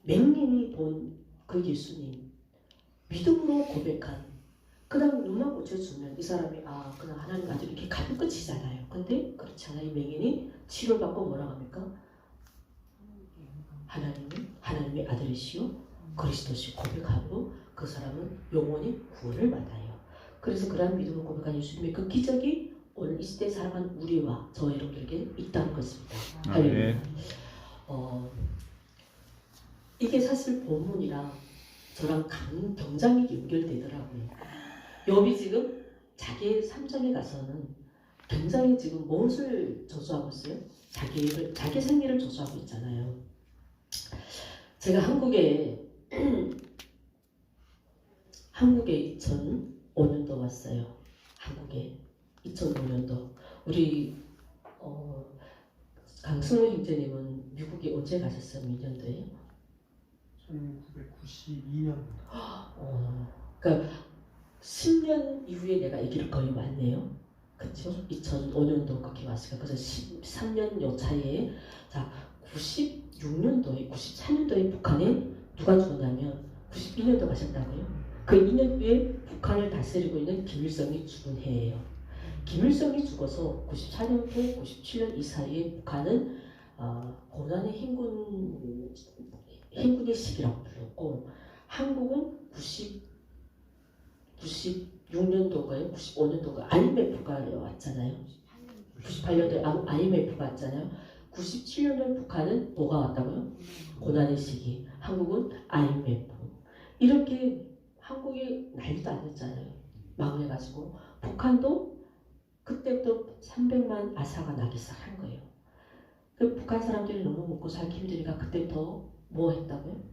맹인이 본 그 예수님 믿음으로 고백한 그 다음 눈만 고쳐주면 이 사람이 그냥 하나님 아들 이렇게 가면 끝이잖아요. 근데 그렇지 않아. 이 맹인이 치료받고 뭐라고 합니까? 하나님의 아들이시오 그리스도시 고백하고 그 사람은 영원히 구원을 받아요. 그래서 그러한 믿음을 고백한 예수님의 그 기적이 오늘 이 시대에 살아가는 우리와 저 여러분들에게 있다는 것입니다. 할렐루야. 이게 사실 본문이랑 저랑 굉장히 연결되더라고요. 욥이 지금 자기의 3장에 가서는 굉장히 지금 무엇을 저주하고 있어요? 자기 생애를 저주하고 있잖아요. 제가 한국에 2005년도 왔어요. 한국에 2005년도. 우리 강승우 형제님은 미국에 언제 가셨어요? 몇 년도에? 1992년. 그러니까 10년 이후에 내가 아기를 거의 왔네요. 그쵸? 2005년도 그렇게 왔으니까 그래서 13년 요 차이에 자 96년도에 94년도에 북한에 누가 죽었냐면 92년도 가셨다고요. 그 2년 후에 북한을 다스리고 있는 김일성이 죽은 해예요. 김일성이 죽어서 94년부터 97년 이 사이에 북한은 고난의 행군의 시기라고 불렀고 한국은 96년도가요? 95년도가 IMF가 왔잖아요. 98년도에 IMF가 왔잖아요. 97년도에 북한은 뭐가 왔다고요? 고난의 시기. 한국은 IMF. 이렇게 한국이 난리도 안 됐잖아요. 망해가지고 북한도 그때부터 300만 아사가 나기 시작한 거예요. 그 북한 사람들이 너무 먹고 살기 힘드니까 그때부터 뭐 했다고요?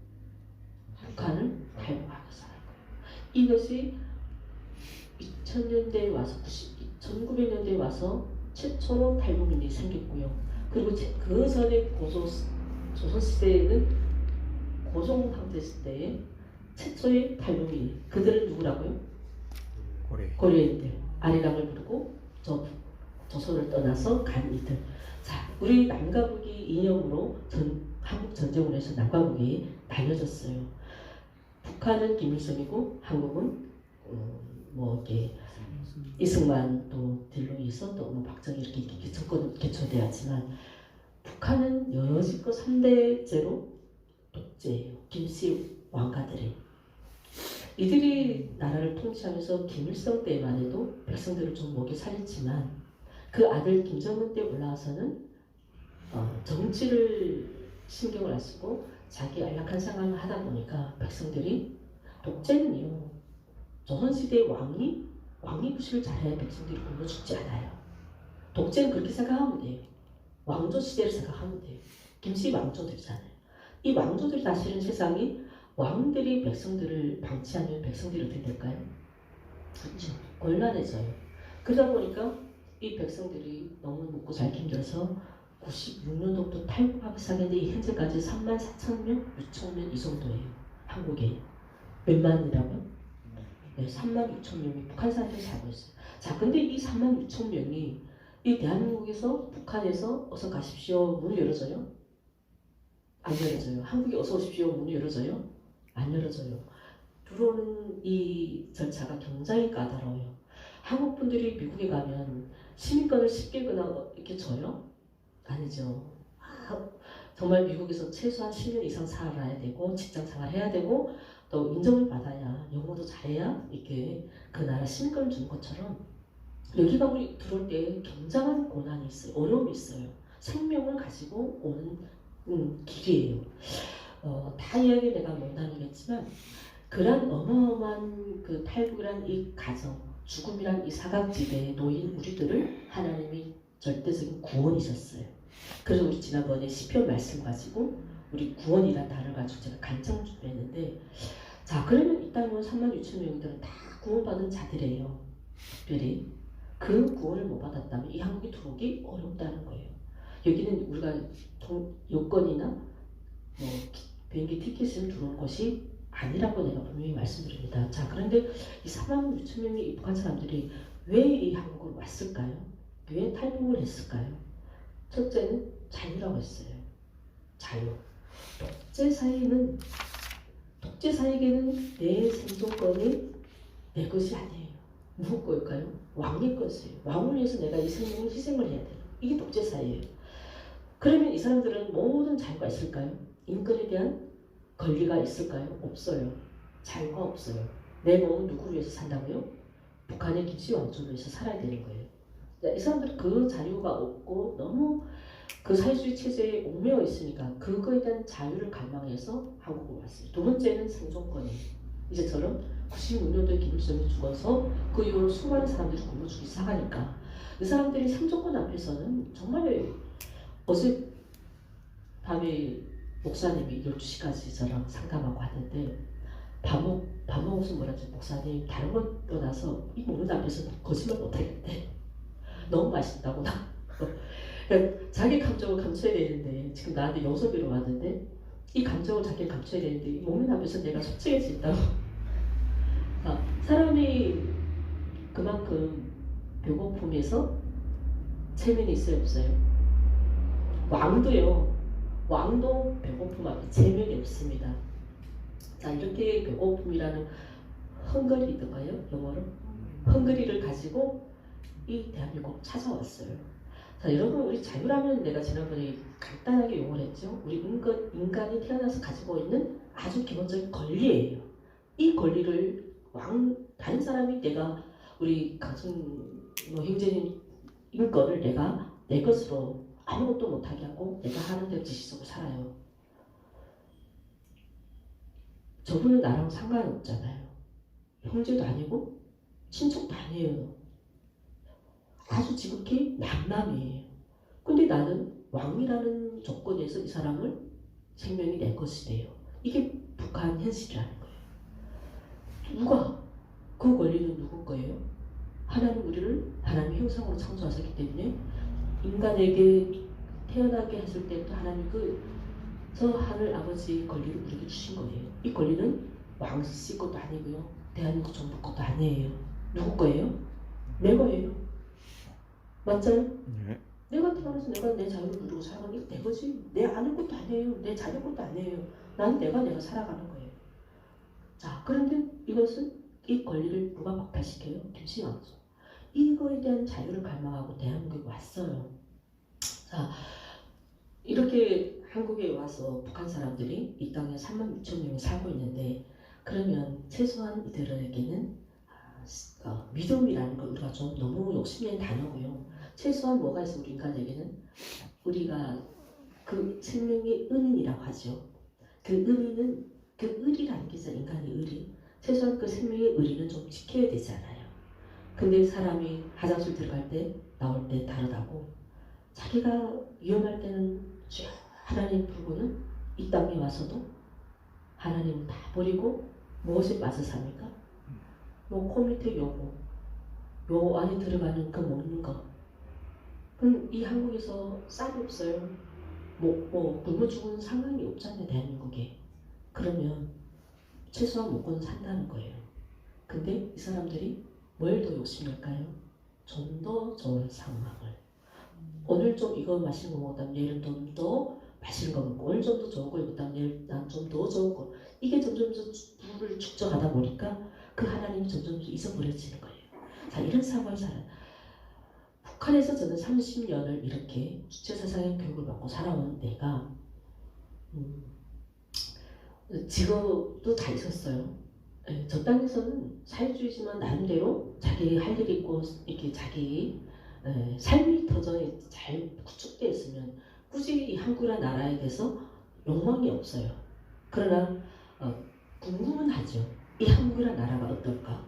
북한을 탈북하기 시작한 거예요. 이것이 2000년대에 와서 1900년대에 와서 최초로 탈북민이 생겼고요. 그리고 그 전에 조선시대에는 고종 황제 시대에 최초의 탈북민 그들은 누구라고요? 고려인들 아리랑을 부르고 조선을 떠나서 간 이들. 자, 우리 남과 북이 이념으로 한국 전쟁으로 해서 남과 북이 나뉘어졌어요. 북한은 김일성이고 한국은 이렇게 이승만 또 딜로이서 또 박정희 이렇게 정권 개최되었지만 북한은 여지껏 3대제로 독재예요. 김씨 왕가들이. 이들이 나라를 통치하면서 김일성 때만 해도 백성들을 좀 먹여 살렸지만 그 아들 김정은 때 올라와서는 정치를 신경을 안 쓰고 자기 안락한 생활을 하다 보니까 백성들이 독재는요. 조선시대 왕이 부실을 잘해야 백성들이 굶어 죽지 않아요. 독재는 그렇게 생각하면 돼요. 왕조 시대를 생각하면 돼요. 김씨 왕조들이잖아요. 이 왕조들이 다스리는 세상이 왕들이 백성들을 방치하면 백성들이 어떻게 될까요? 그렇죠. 곤란해져요. 그러다 보니까 이 백성들이 너무 먹고 살기 힘들어서 96년도부터 탈북하기 시작했는데 현재까지 34,000명, 6,000명 이 정도예요. 한국에. 몇만이라고요? 네, 36,000명이 북한 사람들이 살고 있어요. 자, 근데 이 36,000명이 이 대한민국에서 북한에서 어서 가십시오 문을 열어줘요? 안 열어줘요. 한국에 어서 오십시오 문을 열어줘요? 안 열어줘요. 들어오는 이 절차가 굉장히 까다로워요. 한국 분들이 미국에 가면 시민권을 쉽게 그냥 이렇게 줘요? 아니죠. 정말 미국에서 최소한 10년 이상 살아야 되고 직장 생활해야 되고 또 인정을 받아야 영어도 잘해야 이렇게 그 나라 시민권을 주는 것처럼 여기가 우리 들어올 때 굉장한 고난이 있어요. 어려움이 있어요. 생명을 가지고 오는 길이에요. 다 이야기 내가 못 나누겠지만 그런 어마어마한 그 탈북이란 이 가정, 죽음이란 이 사각지대에 놓인 우리들을 하나님이 절대적인 구원이셨어요. 그래서 우리 지난번에 시편 말씀 가지고 우리 구원이라는 단어를 가지고 제가 간증을 준비했는데, 자 그러면 이 땅에 온 3만 6천 명들은 다 구원받은 자들이에요. 특별히 그 구원을 못 받았다면 이 한국에 들어오기 어렵다는 거예요. 여기는 우리가 여권이나 뭐 비행기 티켓을 들어온 것이 아니라고 내가 분명히 말씀드립니다. 자 그런데 이 4만 6천 명의 입국한 사람들이 왜 이 한국으로 왔을까요? 왜 탈북을 했을까요? 첫째는 자유라고 했어요. 자유. 독재사에게는 내 생존권이 내 것이 아니에요. 누구 걸까요? 왕의 것이에요. 왕을 위해서 내가 이 생명을 희생을 해야 돼요. 이게 독재사예요. 그러면 이 사람들은 모든 자유가 있을까요? 인권에 대한 권리가 있을까요? 없어요. 자유가 없어요. 내 몸은 누구를 위해서 산다고요? 북한의 김씨 왕조를 위해서 살아야 되는 거예요. 이 사람들은 그 자유가 없고 너무 그 사회주의 체제에 옥매어 있으니까 그거에 대한 자유를 갈망해서 한국으로 왔어요. 두 번째는 생존권이에요. 이제처럼 96년도에 김일성이 죽어서 그 이후로 수많은 사람들이 굶어 죽기 시작하니까 이 사람들이 생존권 앞에서는 정말 어제 밤에 목사님이 12시까지 저랑 상담하고 왔는데 밥 먹어서 뭐라지 목사님 다른 것 떠나서 이 먹는 앞에서 거짓말 못하겠대. 너무 맛있다고 나. 그러니까 자기 감정을 감춰야 되는데 지금 나한테 영섭이로 왔는데 이 감정을 자기 감춰야 되는데 이 먹는 앞에서 내가 솔직해진다고. 사람이 그만큼 배고픔에서 체면이 있어요 없어요? 왕도 배고픔 앞에 체면이 없습니다. 자 이렇게 배고픔이라는 헝거리 있던가요? 영어로? 헝거리를 가지고 이 대한민국 찾아왔어요. 자 여러분 우리 자유라면 내가 지난번에 간단하게 용어를 했죠. 우리 인간이 태어나서 가지고 있는 아주 기본적인 권리예요. 이 권리를 다른 사람이 내가 우리 가정 행정인 인권을 내가 내 것으로 아무것도 못하게 하고 내가 하는 대로 지시적으로 살아요. 저분은 나랑 상관없잖아요. 형제도 아니고 친척도 아니에요. 아주 지극히 남남이에요. 근데 나는 왕이라는 조건에서 이 사람을 생명이 내 것이 돼요. 이게 북한 현실이라는 거예요. 누가? 그 권리는 누구 거예요? 하나님 우리를 하나님의 형상으로 창조하셨기 때문에 인간에게 태어나게 했을 때부터 하나님 저 하늘 아버지 권리를 우리에게 주신 거예요. 이 권리는 왕씨 것도 아니고요. 대한민국 정부 것도 아니에요. 누구 거예요? 내 거예요. 맞잖아요? 네. 내가 태어나서 내가 내 자유를 누리고 살아가는 게 내 거지. 내 아는 것도 아니에요. 내 자녀 것도 아니에요. 난 내가 살아가는 거예요. 자, 그런데 이것은 이 권리를 누가 박탈시켜요? 김씨 왕조. 이거에 대한 자유를 갈망하고 대한민국에 왔어요. 자, 이렇게 한국에 와서 북한 사람들이 이 땅에 3만 6천 명이 살고 있는데 그러면 최소한 이들에게는 믿음이라는 거 우리가 좀 너무 욕심낸 단어고요. 최소한 뭐가 있어 우리 인간에게는 우리가 그 생명의 은인이라고 하죠. 그 은인은 그 의리라는 게 있어요. 인간의 의리. 최소한 그 생명의 의리는 좀 지켜야 되잖아요. 근데 사람이 화장실 들어갈 때 나올 때 다르다고 자기가 위험할 때는 하나님 부르고는 이 땅에 와서도 하나님 다 버리고 무엇에 빠져 삽니까? 코 밑에 요 안에 들어가는 그 먹는 거. 그럼 이 한국에서 쌀이 없어요. 굶어 죽는 상황이 없잖아요. 대한민국에. 그러면 최소한 먹고는 산다는 거예요. 근데 이 사람들이 뭘 더 욕심낼까요? 좀 더 좋은 상황을. 오늘 좀 이거 맛있는 거 먹었다면 내일은 좀 더 맛있는 거 먹고 오늘 좀 더 좋은 거 입었다면 내일 난 좀 더 좋은 거. 이게 점점 부를 축적하다 보니까 그 하나님이 점점 잊어버려지는 거예요. 자 이런 상황을 살아요. 북한에서 저는 30년을 이렇게 주체사상의 교육을 받고 살아온 내가 직업도 다 있었어요. 저 땅에서는 사회주의지만 나름대로 자기 할 일이 있고 이렇게 자기 삶이 더 잘 구축되어 있으면 굳이 이 한국이라는 나라에 대해서 욕망이 없어요. 그러나 궁금은 하죠. 이 한국이라는 나라가 어떨까?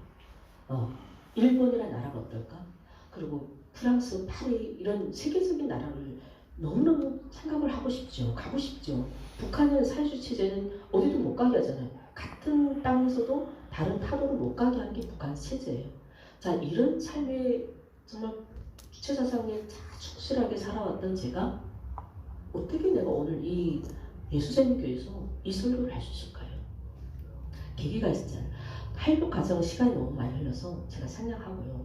일본이라는 나라가 어떨까? 그리고 프랑스, 파리 이런 세계적인 나라를 너무너무 생각을 하고 싶죠. 가고 싶죠. 북한은 사회주의 체제는 어디도 못 가게 하잖아요. 같은 땅에서도 다른 타도를 못 가게 하는 게 북한 체제예요. 자, 이런 삶의 정말 주체사상에 충실하게 살아왔던 제가 어떻게 내가 오늘 이 예수생명교회에서 이 설교를 할 수 있을까요? 계기가 있었잖아요. 할복 과정 시간이 너무 많이 흘러서 제가 생략하고요.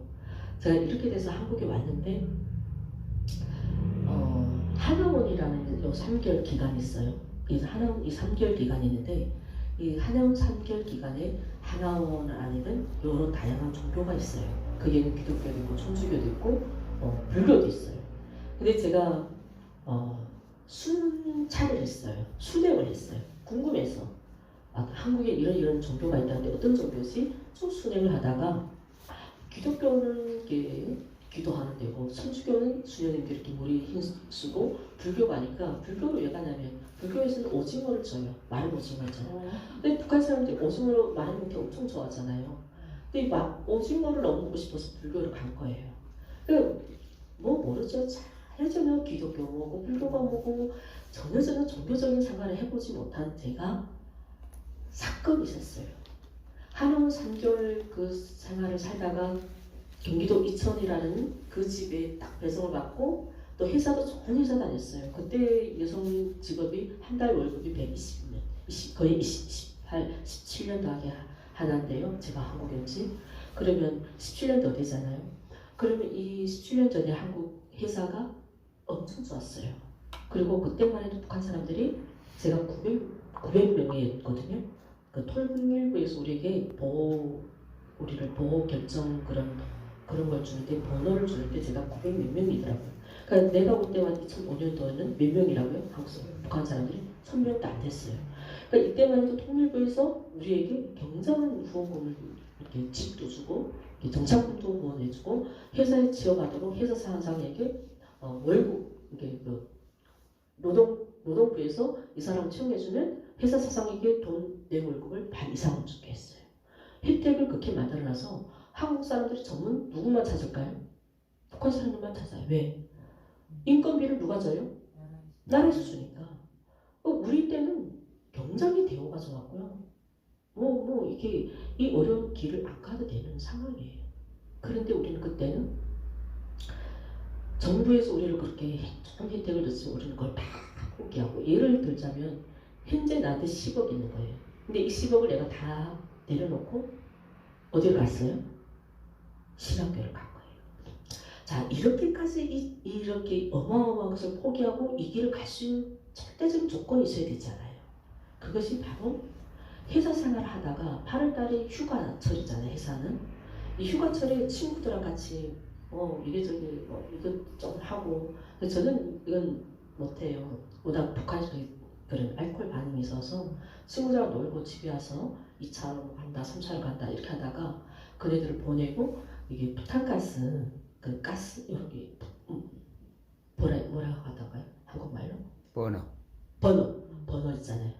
제가 이렇게 돼서 한국에 왔는데 하나원이라는 요 3개월 기간이 있어요. 그래서 하나원 이 3개월 기간이 있는데 이 하나원 3개월 기간에 하나원 안에는 여러 다양한 종교가 있어요. 그게는 기독교도 있고 천주교도 있고 불교도 있어요. 근데 제가 순찰을 했어요. 순회를 했어요. 궁금해서 한국에 이런 종교가 있다는데 어떤 종교지? 좀 순회를 하다가 기독교는 이게 기도하는 데고 천주교는 수녀님들 이렇게 머리 힘쓰고 불교가 아니까 불교로 왜 가냐면 불교에서는 오징어를 줘요. 마른 오징어 있잖아요. 근데 북한 사람들이 오징어로 마른 먹기 엄청 좋아하잖아요. 근데 막 오징어를 너무 먹고 싶어서 불교를 간 거예요. 뭐 모르죠. 잘해주면 기독교 뭐고 불교가 뭐고 전혀 종교적인 생활을 해보지 못한 제가 사건이 있었어요. 한원 3개월 그 생활을 살다가 경기도 이천이라는 그 집에 딱 배송을 받고 또 회사도 좋은 회사 다녔어요. 그때 여성 직업이 한 달 월급이 120년, 거의 17년 더하게 하나인데요. 제가 한국에 온지 그러면 17년 더 되잖아요. 그러면 이 17년 전에 한국 회사가 엄청 좋았어요. 그리고 그때만 해도 북한 사람들이 제가 900명이었거든요. 그 통일부에서 우리에게 우리를 보호 결정 그런 걸 주는데 번호를 주는데 제가 900 몇 명이더라고요. 그러니까 내가 올 때만 2005년도에는 몇 명이라고요? 한국 북한 사람들이 1000명도 안 됐어요. 그러니까 이때만 해도 통일부에서 우리에게 굉장한 후원금을 이렇게 집도 주고 정착금도 후원해주고 회사에 지원하도록 회사 사장에게 월급 이게 노동부에서 이 사람 채용해주면 회사 사장에게 내 월급을 반 이상을 주게 했어요. 혜택을 그렇게 만들어놔서 한국 사람들이 전문 누구만 찾을까요? 북한 사람들만 찾아요. 왜? 인건비를 누가 줘요? 나라에서 주니까. 우리 때는 굉장히 대우가 좋았고요. 이게 이 어려운 길을 안 가도 되는 상황이에요. 그런데 우리는 그때는 정부에서 우리를 그렇게 좋은 혜택을 줬으면 우리는 그걸 다 포기하고 예를 들자면 현재 나한테 10억 있는 거예요. 근데 이 10억을 내가 다 내려놓고 어디를 갔어요? 신학교를 간 거예요. 자, 이렇게까지 이렇게 어마어마한 것을 포기하고 이 길을 갈 수 있는 절대적인 조건이 있어야 되잖아요. 그것이 바로 회사 생활을 하다가 8월달에 휴가철이잖아요. 회사는 이 휴가철에 친구들랑 같이 이래저래 이것 좀 하고 저는 이건 못해요. 워낙 북한에서 그런 알코올 반응이 있어서 친구들하고 놀고 집에 와서 2차로 간다 3차로 간다 이렇게 하다가 그네들을 보내고 이게 부탄가스 그 가스 여기 뭐라고 하다가요? 한국말로? 버너 있잖아요.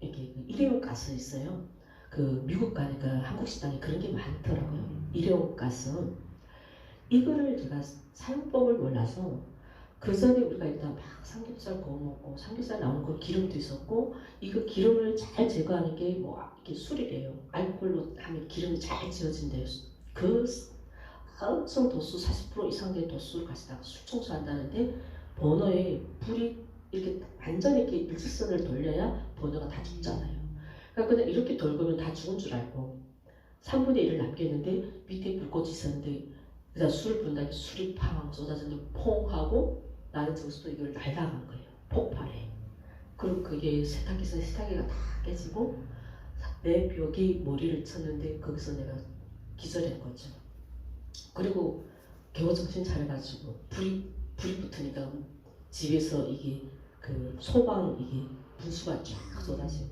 이렇게 일회용 가스 있어요. 그 미국 가니까 한국 식당에 그런 게 많더라고요. 일회용 가스 이거를 제가 사용법을 몰라서 그 전에 우리가 일단 막 삼겹살 구워 먹고 삼겹살 나오는 거 기름도 있었고 이거 기름을 잘 제거하는 게 이렇게 술이래요. 알코올로 하면 기름이 잘 지워진대요. 그 엄청 도수 40% 이상의 도수를 가시다가 술 청소한다는데 버너에 불이 이렇게 완전히 이렇게 일직선을 돌려야 버너가 다 죽잖아요. 그러니까 그냥 이렇게 돌고면 다 죽은 줄 알고 3분의 1을 남겼는데 밑에 불꽃이 있었는데 그다음 술을 부른다니 술이 팡 쏟아졌는데 퐁 하고 나는 저기서 이걸 날아간 거예요. 폭발해. 그리고 그게 세탁기가 다 깨지고 내 벽이 머리를 쳤는데 거기서 내가 기절한 거죠. 그리고 겨우 정신 차려가지고 불이 붙으니까 집에서 이게 그 소방 이게 분수가 쫙 쏟아지고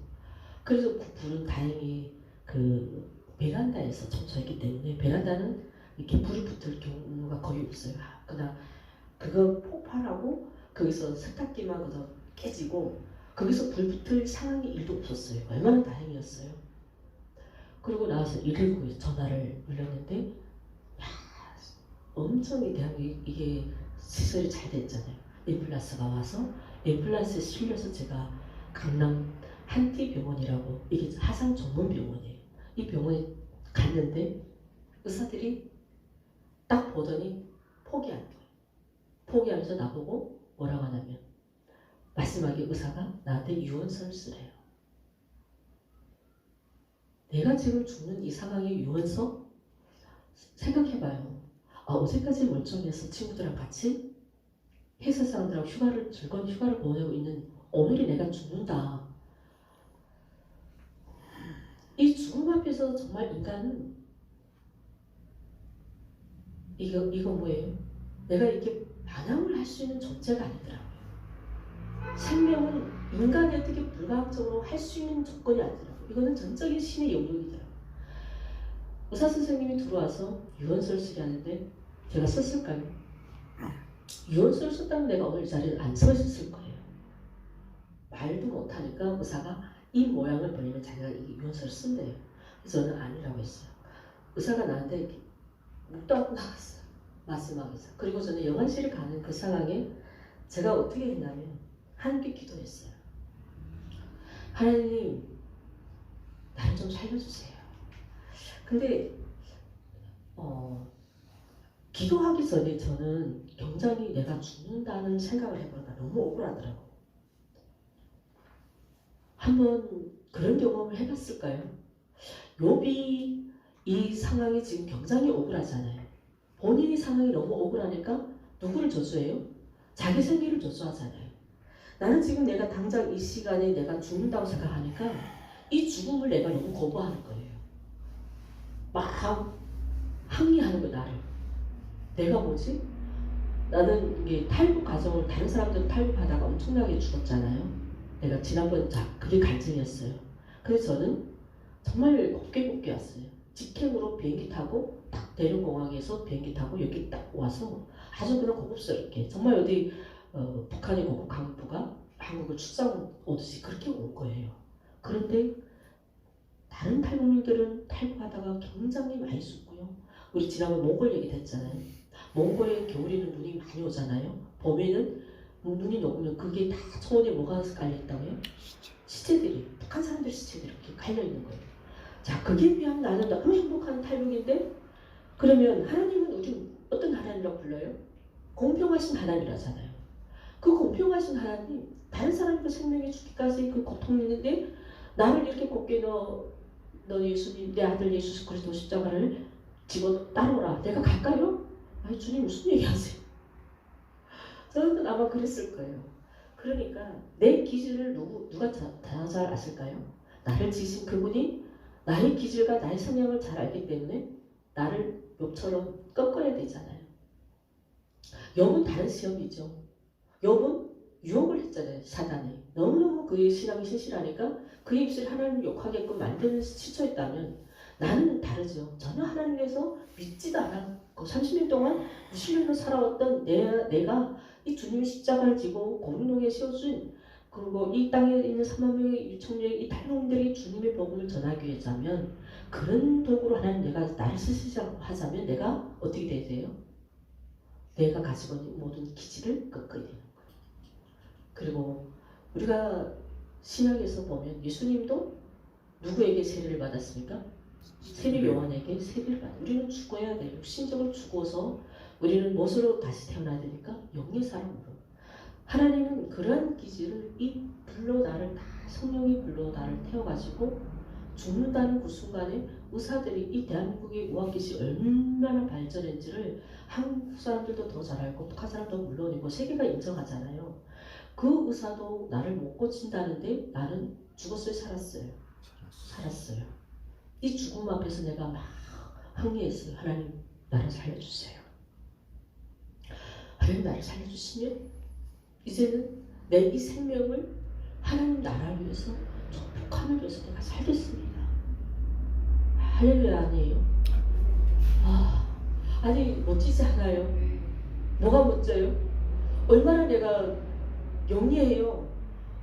그래서 그 불은 다행히 그 베란다에서 청소했기 때문에 베란다는 이렇게 불이 붙을 경우가 거의 없어요. 그냥 그거 폭발하고 거기서 세탁기만 그저 깨지고 거기서 불 붙을 상황이 일도 없었어요. 얼마나 다행이었어요. 그리고 나와서 119에 전화를 올렸는데 엄청 이 대한민국 이게 시설이 잘 됐잖아요. 앰뷸런스가 와서 앰뷸런스에 실려서 제가 강남 한티병원이라고 이게 하상 전문 병원이에요. 이 병원에 갔는데 의사들이 딱 보더니 포기한 거예요. 포기하면서 나보고 뭐라고 하냐면 마지막에 의사가 나한테 유언서를 쓰래요. 내가 지금 죽는 이 상황의 유언서 생각해봐요. 어제까지 멀쩡해서 친구들이랑 같이 회사 사람들하고 즐거운 휴가를 보내고 있는 오늘이 내가 죽는다. 이 죽음 앞에서 정말 인간은 이거 뭐예요? 내가 이렇게 반항을 할 수 있는 존재가 아니더라고요. 생명은 인간이 어떻게 불가항적으로 할 수 있는 조건이 아니더라고요. 이거는 전적인 신의 영역이더라고요. 의사 선생님이 들어와서 유언서를 쓰게 하는데 제가 썼을까요? 유언서를 썼다면 내가 오늘 이 자리에 안 서 있었을 거예요. 말도 못하니까 의사가 이 모양을 보내면 자기가 이 유언서를 쓴대요. 그래서 저는 아니라고 했어요. 의사가 나한테 이렇게 묵도 하고 나갔어요. 마지막에서. 그리고 저는 영안실에 가는 그 상황에 제가 어떻게 했냐면 하나님께 기도했어요. 하나님, 나를 좀 살려주세요. 근데 기도하기 전에 저는 굉장히 내가 죽는다는 생각을 해보니까 너무 억울하더라고요. 한번 그런 경험을 해봤을까요? 욥이 이 상황이 지금 굉장히 억울하잖아요. 본인이 상황이 너무 억울하니까 누구를 저주해요? 자기 생기를 저주하잖아요. 나는 지금 내가 당장 이 시간에 내가 죽는다고 생각하니까 이 죽음을 내가 너무 거부하는 거예요. 막 항의하는 거예요, 나를. 내가 뭐지? 나는 이게 탈북 과정을 다른 사람들은 탈북하다가 엄청나게 죽었잖아요. 내가 지난번 그게 갈증이었어요. 그래서 저는 정말 곱게 왔어요. 직행으로 비행기 타고 딱 대륙공항에서 비행기 타고 여기 딱 와서 아주 그냥 고급스럽게 정말 어디 북한의 고급 간부가 한국을 출장 오듯이 그렇게 올 거예요. 그런데 다른 탈북민들은 탈북하다가 굉장히 많이 죽고요. 우리 지난번 몽골 얘기 됐잖아요. 몽골에 겨울에는 눈이 많이 오잖아요. 봄에는 눈이 녹으면 그게 다 초원에 뭐가 깔려있다고요? 시체들이, 북한 사람들 시체들이 이렇게 깔려있는 거예요. 자, 그게 비하면 나는 너무 행복한 탈북인데 그러면 하나님은 우리 어떤 하나님이라고 불러요? 공평하신 하나님이라잖아요. 그 공평하신 하나님, 다른 사람들 생명이 죽기까지 그 고통이 있는데 나를 이렇게 곱게 너 예수님, 내 아들 예수 그리스도 십자가를 집어 따라오라. 내가 갈까요? 아니 주님 무슨 얘기하세요? 저는 아마 그랬을 거예요. 그러니까 내 기질을 누가 잘 아실까요? 나를 지신 그분이 나의 기질과 나의 성향을 잘 알기 때문에 나를 욥처럼 꺾어야 되잖아요. 욥은 다른 시험이죠. 욥은 유혹을 했잖아요. 사단이. 너무너무 그의 신앙이 신실하니까 그의 입술이 하나님을 욕하게끔 만드는 시초였다면 나는 다르죠. 전혀 하나님께서 믿지도 않았고 30년 동안 무신론으로 살아왔던 내가 이 주님의 십자가를 지고 공릉동에 세워준 그리고 이 땅에 있는 3만 명의 유청년의 이 탈북민들에게 주님의 복음을 전하기 위해서면 그런 도구로 하나님 내가 나를 쓰시자고 하자면 내가 어떻게 돼야 돼요? 내가 가지고 있는 모든 기질을 꺾어야 되는 거예요. 그리고 우리가 신약에서 보면 예수님도 누구에게 세례를 받았습니까? 세례 요한에게 세례를 받아. 우리는 죽어야 돼요. 육신적으로 죽어서 우리는 무엇으로 다시 태어나야 되니까 영의 사람으로. 하나님은 그러한 기질을 이 불로 나를 다 성령이 불로 나를 태워가지고 죽는다는 그 순간에 의사들이 이 대한민국의 의학기술이 얼마나 발전했는지를 한국 사람들도 더 잘 알고 북한 사람도 물론이고 세계가 인정하잖아요. 그 의사도 나를 못 고친다는데 나는 죽었어요, 살았어요. 이 죽음 앞에서 내가 막 항의했어요. 하나님 나를 살려주세요. 하나님 나를 살려주시면 이제는 내 이 생명을 하나님 나라를 위해서 축복함을 위해서 내가 살겠습니다. 할렐루야 아니에요? 아니 멋지지 않아요? 뭐가 멋져요? 얼마나 내가 영리해요.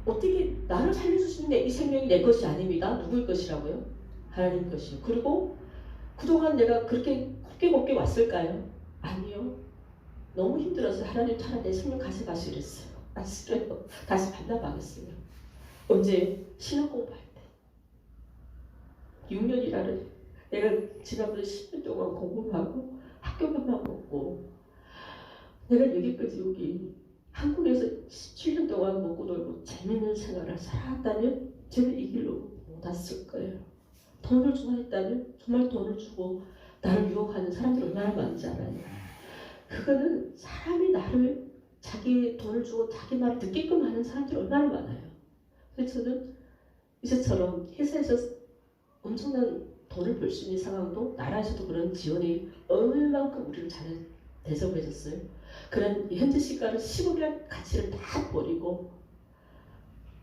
어떻게 나를 살려주시는 이 생명이 내 것이 아닙니다. 누구의 것이라고요? 하나님 것이요. 그리고 그동안 내가 그렇게 곱게 왔을까요? 아니요. 너무 힘들어서 하나님 차라리 내 생명 가져가시 그랬어요. 안 싫어요. 다시 반납하겠어요. 언제? 신학 공부할 때. 6년이라는 내가 지난번에 10년 동안 공부하고 학교만 먹고 내가 여기까지 여기 한국에서 17년 동안 먹고 놀고 재밌는 생활을 살았다면 저는 이 길로 못 왔을 거예요. 돈을 좋아했다면 정말 돈을 주고 나를 유혹하는 사람들이 얼마나 많은지 알아요. 그거는 사람이 나를 자기 돈을 주고 자기 말을 듣게끔 하는 사람들이 얼마나 많아요. 그래서 저는 이제처럼 회사에서 엄청난 돈을 벌 수 있는 상황도 나라에서도 그런 지원이 얼만큼 우리를 잘 대접해줬어요. 그런 현재 시가를 15년 가치를 다 버리고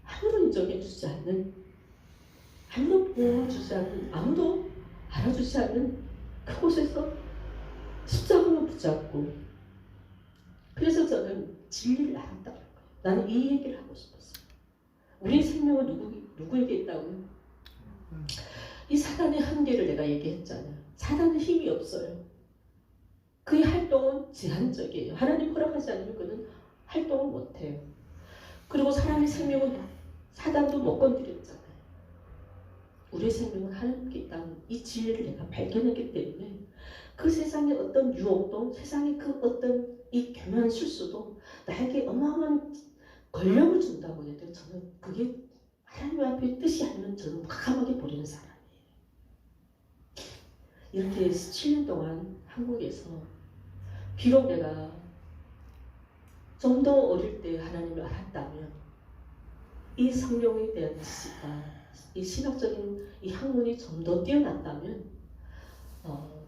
아무도 인정해주지 않는, 아무도 보호해주지 않는, 아무도 알아주지 않는 그곳에서 십자가만 붙잡고, 그래서 저는 진리를 알았다는 거예요. 나는 이 얘기를 하고 싶었어요. 우리 생명은 누구에게 있다고요? 이 사단의 한계를 내가 얘기했잖아요. 사단은 힘이 없어요. 그의 활동은 제한적이에요. 하나님 허락하지 않으면 그는 활동을 못해요. 그리고 사람의 생명은 사단도 못 건드렸잖아요. 우리의 생명은 하나님께 있다는 이 진리를 내가 발견했기 때문에 그 세상의 어떤 유혹도, 세상의 그 어떤 이 교묘한 실수도 나에게 어마어마한 권력을 준다고 해도 저는 그게 하나님 앞에 뜻이 아니면 저는 과감하게 버리는 사람이에요. 이렇게 17년 동안 한국에서 비록 내가 좀 더 어릴 때 하나님을 알았다면 이 성경에 대한 지식과 이 신학적인 이 학문이 좀 더 뛰어났다면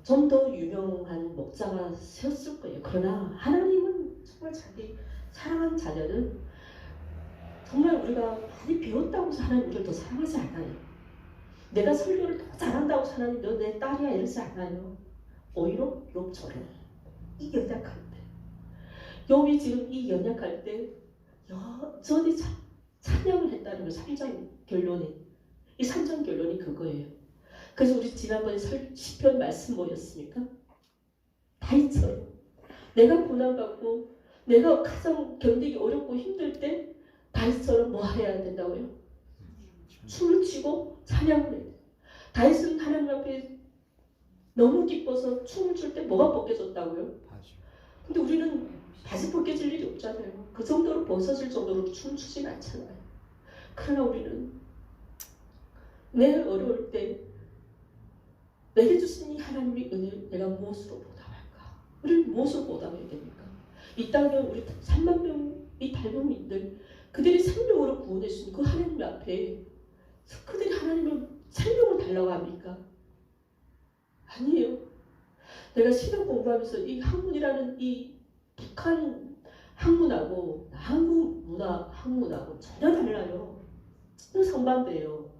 좀 더 유명한 목자가 세웠을 거예요. 그러나 하나님은 정말 자기 사랑하는 자녀는 정말 우리가 많이 배웠다고 해서 하나님 우리를 더 사랑하지 않아요. 내가 설교를 더 잘한다고 해서 하나님 너 내 딸이야 이러지 않아요. 오히려 욥처럼 이 연약할 때, 욥이 지금 이 연약할 때 여전히 찬양을 했다는 거 3장 결론이, 이 3장 결론이 그거예요. 그래서 우리 지난번에 시편 말씀 뭐였습니까? 다윗처럼 내가 고난받고 내가 가장 견디기 어렵고 힘들 때 다윗처럼 뭐 해야 된다고요? 춤을 추고 찬양을 해요. 다윗은 하나님 앞에 너무 기뻐서 춤을 출 때 뭐가 벗겨졌다고요? 근데 우리는 바지 벗겨질 일이 없잖아요. 그 정도로 벗어질 정도로 춤을 추진 않잖아요. 그러나 우리는 내 어려울 때 내게 주신 이 하나님의 은혜를 내가 무엇으로 보답할까? 우리는 무엇으로 보답해야 됩니까? 이 땅에 우리 3만 명의 달문민들, 그들이 생명으로 구원해 주신 그 하나님 앞에 그들이 하나님의 생명을 달라고 합니까? 아니에요. 내가 신학 공부하면서 이 학문이라는 이 북한 학문하고 한국 문화 학문하고 전혀 달라요. 전혀 상반돼요.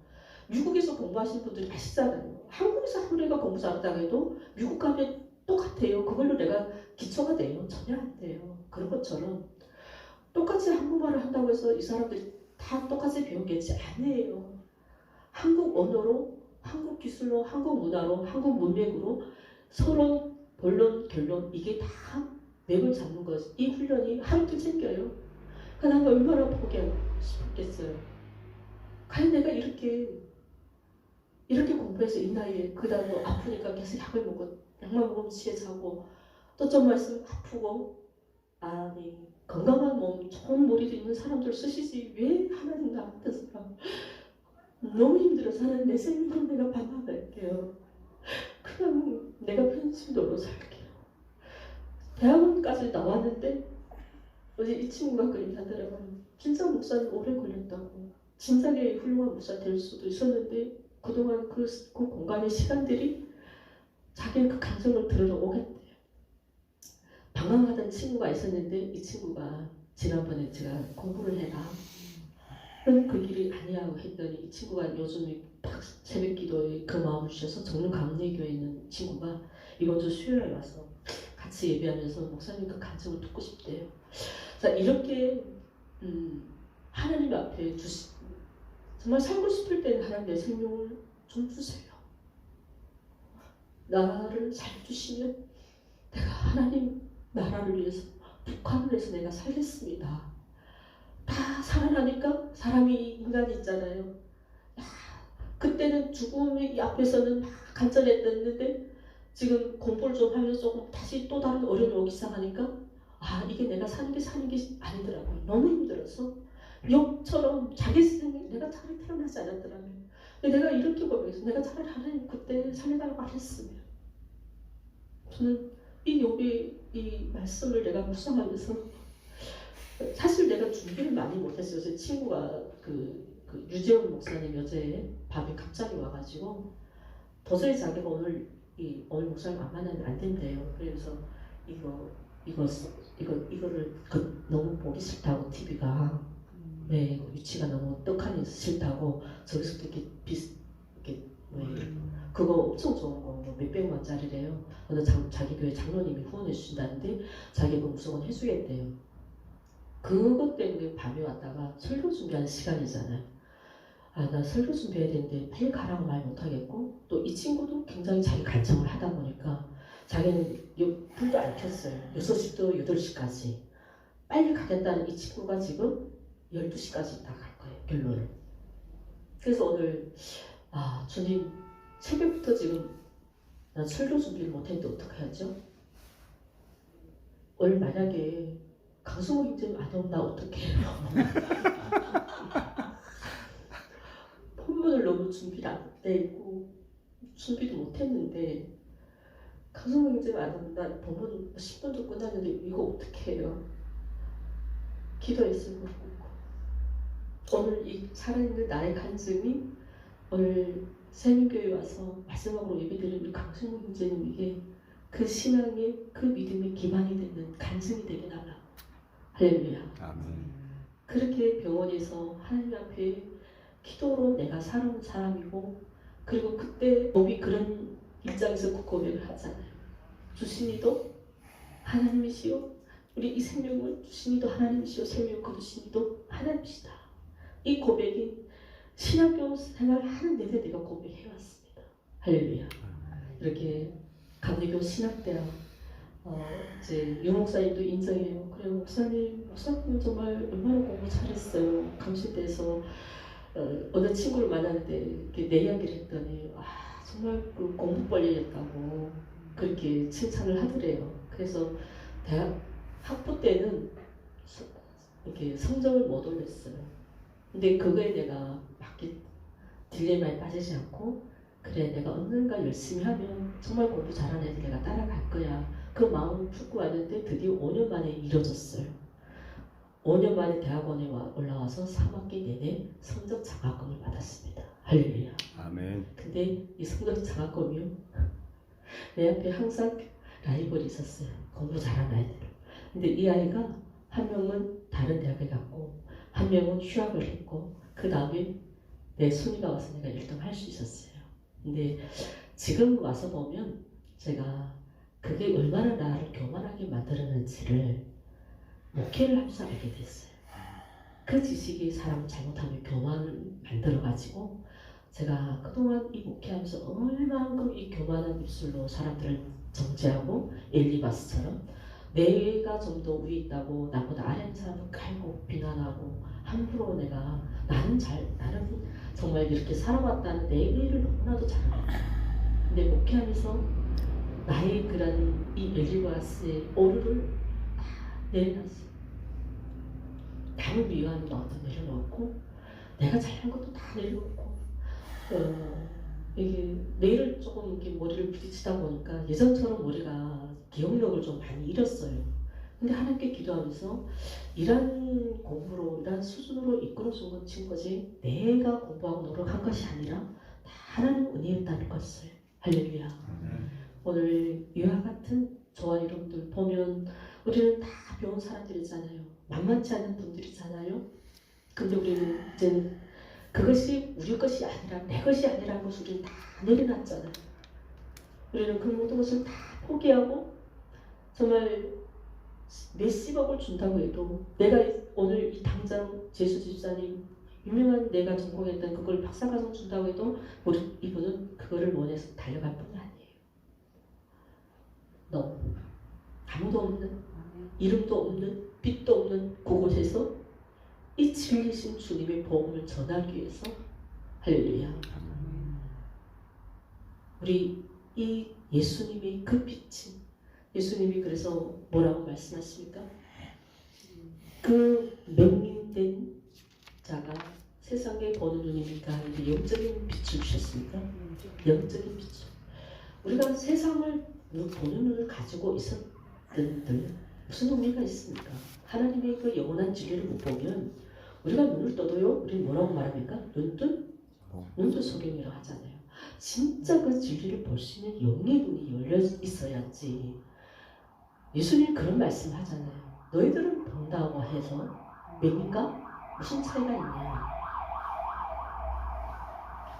미국에서 공부하신 분들이 아시잖아요. 한국에서 학문가 공부 잘한다고 해도 미국 가면 똑같아요. 그걸로 내가 기초가 돼요. 전혀 안 돼요. 그런 것처럼 똑같이 한국말을 한다고 해서 이 사람들이 다 똑같이 배우겠지 아니에요. 한국 언어로, 한국 기술로, 한국 문화로, 한국 문맥으로 서론, 본론, 결론 이게 다 맥을 잡는 거지. 이 훈련이 하루도 챙겨요. 그러니까 난 얼마나 포기하고 싶겠어요. 과연 내가 이렇게 공부해서 이 나이에 그 다음에 아프니까 계속 약만 먹으면 취해 자고 또 좀 말씀 아프고 아니 건강한 몸, 좋은 머리도 있는 사람들 쓰시지 왜 하나님 나 같은 사람 너무 힘들어서 하나님 내 생명으로 내가 반박할게요. 그냥 내가 편심도로 살게요. 대학원까지 나왔는데 어제 이 친구가 그렇게 하더라고요. 진짜 목사님 오래 걸렸다고. 진작에 훌륭한 목사 될 수도 있었는데 그동안 그 공간의 시간들이 자기의 그 감정을 들으러 오겠대요. 방황하던 친구가 있었는데 이 친구가 지난번에 제가 공부를 해라. 넌 그 길이 아니라고 했더니 이 친구가 요즘에 새벽 기도에 그 마음을 주셔서 정릉 감리교회에 있는 친구가 이번 주 수요일에 와서 같이 예배하면서 목사님 그 감정을 듣고 싶대요. 자, 이렇게 하나님 앞에 정말 살고 싶을 때는 하나님 내 생명을 좀 주세요. 나를 살려주시면 내가 하나님 나라를 위해서 북한을 해서 내가 살겠습니다. 다 살아나니까 사람이 인간이 있잖아요. 야, 그때는 죽음의 앞에서는 막 간절했는데 지금 공부를 좀 하면서 조금 다시 또 다른 어려움이 오기 시작하니까 이게 내가 사는 게 아니더라고요. 너무 힘들어서 욕처럼 자기 스승이 내가 차라리 태어나지 않았더라면 근데 내가 이렇게 고백해서 내가 차라리 하나님 그때 살려달라고 안 했으면 저는 이 욥의 이 말씀을 내가 묵상하면서 사실 내가 준비를 많이 못했어요. 제 친구가 그 유재원 목사님 여자애 밤에 갑자기 와가지고 도저히 자기가 오늘 목사님 안 만나면 안 된대요. 그래서 이거를 너무 보기 싫다고 TV가 네 위치가 너무 떡하니 싫다고 저기서 이렇게 그거 엄청 좋은 거 몇백만짜리래요. 어느 자기 교회 장로님이 후원해 주신다는데 자기가 무조건 해주겠대요. 그것 때문에 밤에 왔다가 설교 준비하는 시간이잖아요. 나 설교 준비해야 되는데 빨리 가라고 말 못하겠고 또 이 친구도 굉장히 자기 간청을 하다 보니까 자기는 불도 안 켰어요. 6시부터 8시까지 빨리 가겠다는 이 친구가 지금 12시까지 있다 갈 거예요. 결론은. 그래서 오늘 주님 새벽부터 지금 난 설교 준비를 못했는데 어떻게 하죠? 오늘 만약에 강수호 형제님 안 오면 나 어떻게 해요? 본문을 너무 준비를 안 되고 준비도 못했는데 강수호 형제님 안 오면 나 본문 10분도 끝났는데 이거 어떻게 해요? 기도했을 거고 오늘 이 살아있는 나의 간증이 오늘 세민교회 와서 마지막으로 예배드린 우리 강수호 형제님에게 그 신앙의 그 믿음의 기반이 되는 간증이 되게 달라. 할렐루야. 아멘. 그렇게 병원에서 하나님 앞에 기도로 내가 살아온 사람이고 그리고 그때 욥이 그런 입장에서 그 고백을 하잖아요. 주신이도 하나님이시요 우리 이 생명을 주신이도 하나님이시요 생명을 거두신이도 하나님이시다. 이 고백이 신학교 생활을 하는 내내 내가 고백해왔습니다. 할렐루야. 이렇게 감리교 신학대학 이제 유 목사님도 인정해요. 그래 목사님 정말 얼마나 공부 잘했어요. 감시대에서 어느 친구를 만났는데 이렇게 내 이야기를 했더니 정말 그 공부 빨리했다고 그렇게 칭찬을 하더래요. 그래서 대학 학부 때는 이렇게 성적을 못 올렸어요. 근데 그거에 내가 맞게 딜레마에 빠지지 않고 그래 내가 언젠가 열심히 하면 정말 공부 잘하는 애들 내가 따라갈 거야. 그 마음을 품고 왔는데 드디어 5년 만에 이뤄졌어요. 5년 만에 대학원에 올라와서 3학기 내내 성적 장학금을 받았습니다. 할렐루야. 아멘. 근데 이 성적 장학금이요. 내 앞에 항상 라이벌이 있었어요. 공부 잘하는 아이들. 근데 이 아이가 한 명은 다른 대학에 갔고 한 명은 휴학을 했고 그 다음에 내 순위가 와서 내가 1등 할 수 있었어요. 근데 지금 와서 보면 제가 그게 얼마나 나를 교만하게 만들었는지를 목회를 하면서 알게 됐어요. 그 지식이 사람을 잘못하면 교만을 만들어가지고 제가 그동안 이 목회하면서 얼마만큼 이 교만한 입술로 사람들을 정죄하고 엘리바스처럼 내가 좀 더 위에 있다고 나보다 아래 있는 사람을 깔고 비난하고 함부로 내가 나는 정말 이렇게 살아왔다는 내 일을 너무나도 잘합니다. 근데 목회하면서 나의 그런 이 엘리바스의 오류를 다 내려놨어요. 남을 미워하는 마음도 내려놓고 내가 잘한 것도 다 내려놓고 이게 내일을 조금 이렇게 머리를 부딪히다 보니까 예전처럼 머리가 기억력을 좀 많이 잃었어요. 근데 하나님께 기도하면서 이런 공부로 이런 수준으로 이끌어준 건 친구지 내가 공부하고 노력한 것이 아니라 다 하나님 은혜였다는 것을 할렐루야. 오늘 이와 같은 저와 여러분들 보면 우리는 다 배운 사람들이잖아요. 만만치 않은 분들이잖아요. 근데 우리는 이제 그것이 우리 것이 아니라 내 것이 아니라는 것을 우리는 다 내려놨잖아요. 우리는 그 모든 것을 다 포기하고 정말 몇십억을 준다고 해도 내가 오늘 이 당장 재수 집사님 유명한 내가 전공했던 그걸 박사과정 준다고 해도 우리 이분은 그거를 원해서 달려갈 뿐이 아니에요. 너 아무도 없는 이름도 없는 빛도 없는 그곳에서 이 진리신 주님의 복음을 전하기 위해서 할렐루야. 우리 이 예수님이 그 빛이 예수님이 그래서 뭐라고 말씀하십니까? 그 맹인된 자가 세상에 보는 눈이니까 영적인 빛을 주셨습니까? 영적인 빛. 우리가 세상을 보는 눈을 가지고 있었던들 무슨 의미가 있습니까? 하나님의 그 영원한 진리를 못 보면 우리가 눈을 떠도요. 우리 뭐라고 말합니까? 눈도 소경이라고 하잖아요. 진짜 그 진리를 볼 수 있는 영의 눈이 열려 있어야지. 예수님이 그런 말씀 하잖아요. 너희들은 본다고 해서 맹인가? 무슨 차이가 있냐?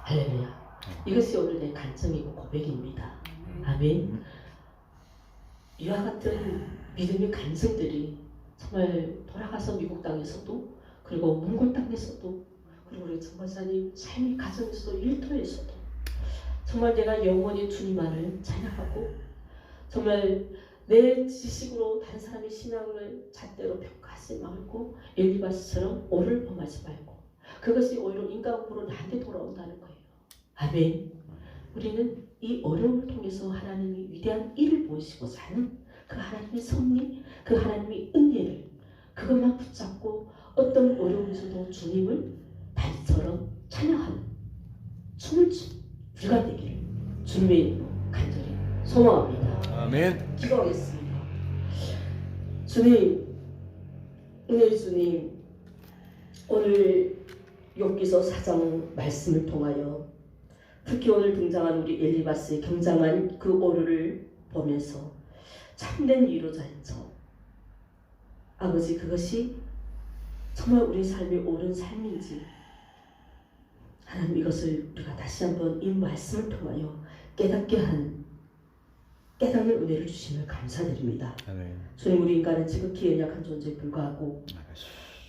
할렐루야. 이것이 오늘 내 간증이고 고백입니다. 아멘. 이와 같은 믿음의 간증들이 정말 돌아가서 미국 땅에서도 그리고 몽골 땅에서도 그리고 우리 정박사님 삶의 가정에서도 일터에서도 정말 내가 영원히 주님만을 찬양하고 정말 내 지식으로 다른 사람의 신앙을 잣대로 평가하지 말고 엘리바스처럼 오를 범하지 말고 그것이 오히려 인간으로 나한테 돌아온다는 거예요. 아멘. 우리는 이 어려움을 통해서 하나님이 위대한 일을 보이시고 사는 그 하나님의 섭리, 그 하나님의 은혜를 그것만 붙잡고 어떤 어려움에서도 주님을 다리처럼 찬양하는 춤을 추는 우리가 되기를 주님의 이름으로 간절히 소망합니다. 아멘. 기도하겠습니다. 주님, 은혜 주님, 오늘 욥기서 4장 말씀을 통하여 특히 오늘 등장한 우리 엘리바스의 경장한 그 오류를 보면서 참된 위로자인 저 아버지 그것이 정말 우리 삶의 옳은 삶인지 하나님 이것을 우리가 다시 한번 이 말씀을 통하여 깨닫게 하는 깨닫는 은혜를 주시면 감사드립니다. 아멘. 주님 우리 인간은 지극히 연약한 존재에 불과하고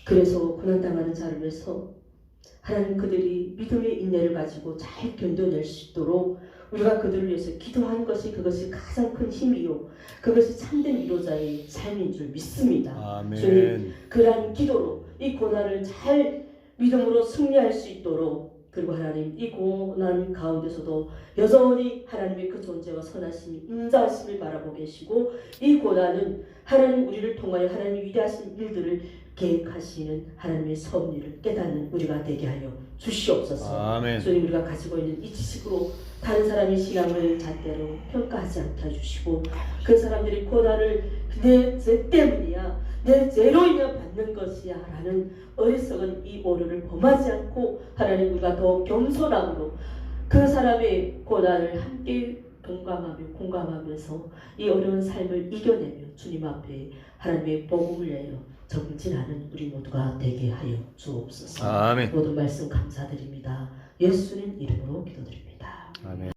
그래서 고난당하는 자를 위해서 하나님 그들이 믿음의 인내를 가지고 잘 견뎌낼 수 있도록 우리가 그들을 위해서 기도하는 것이 그것이 가장 큰 힘이요 그것이 참된 위로자의 삶인 줄 믿습니다. 아멘. 주님 그러한 기도로 이 고난을 잘 믿음으로 승리할 수 있도록 그리고 하나님 이 고난 가운데서도 여전히 하나님의 그 존재와 선하심이 인자하심을 바라보고 계시고 이 고난은 하나님 우리를 통하여 하나님의 위대하신 일들을 계획하시는 하나님의 섭리를 깨닫는 우리가 되게 하여 주시옵소서. 아멘. 주님 우리가 가지고 있는 이 지식으로 다른 사람의 신앙을 잣대로 평가하지 않게 해주시고 그 사람들이 고난을 내 죄 때문이야 내 죄로 인해 받는 것이야 라는 어리석은 이 오류를 범하지 않고 하나님 우리가 더 겸손함으로 그 사람의 고난을 함께 동감하며 공감하면서 이 어려운 삶을 이겨내며 주님 앞에 하나님의 복음을 내어 정진하는 우리 모두가 되게 하여 주옵소서. 아멘. 모든 말씀 감사드립니다. 예수님 이름으로 기도드립니다. 아멘.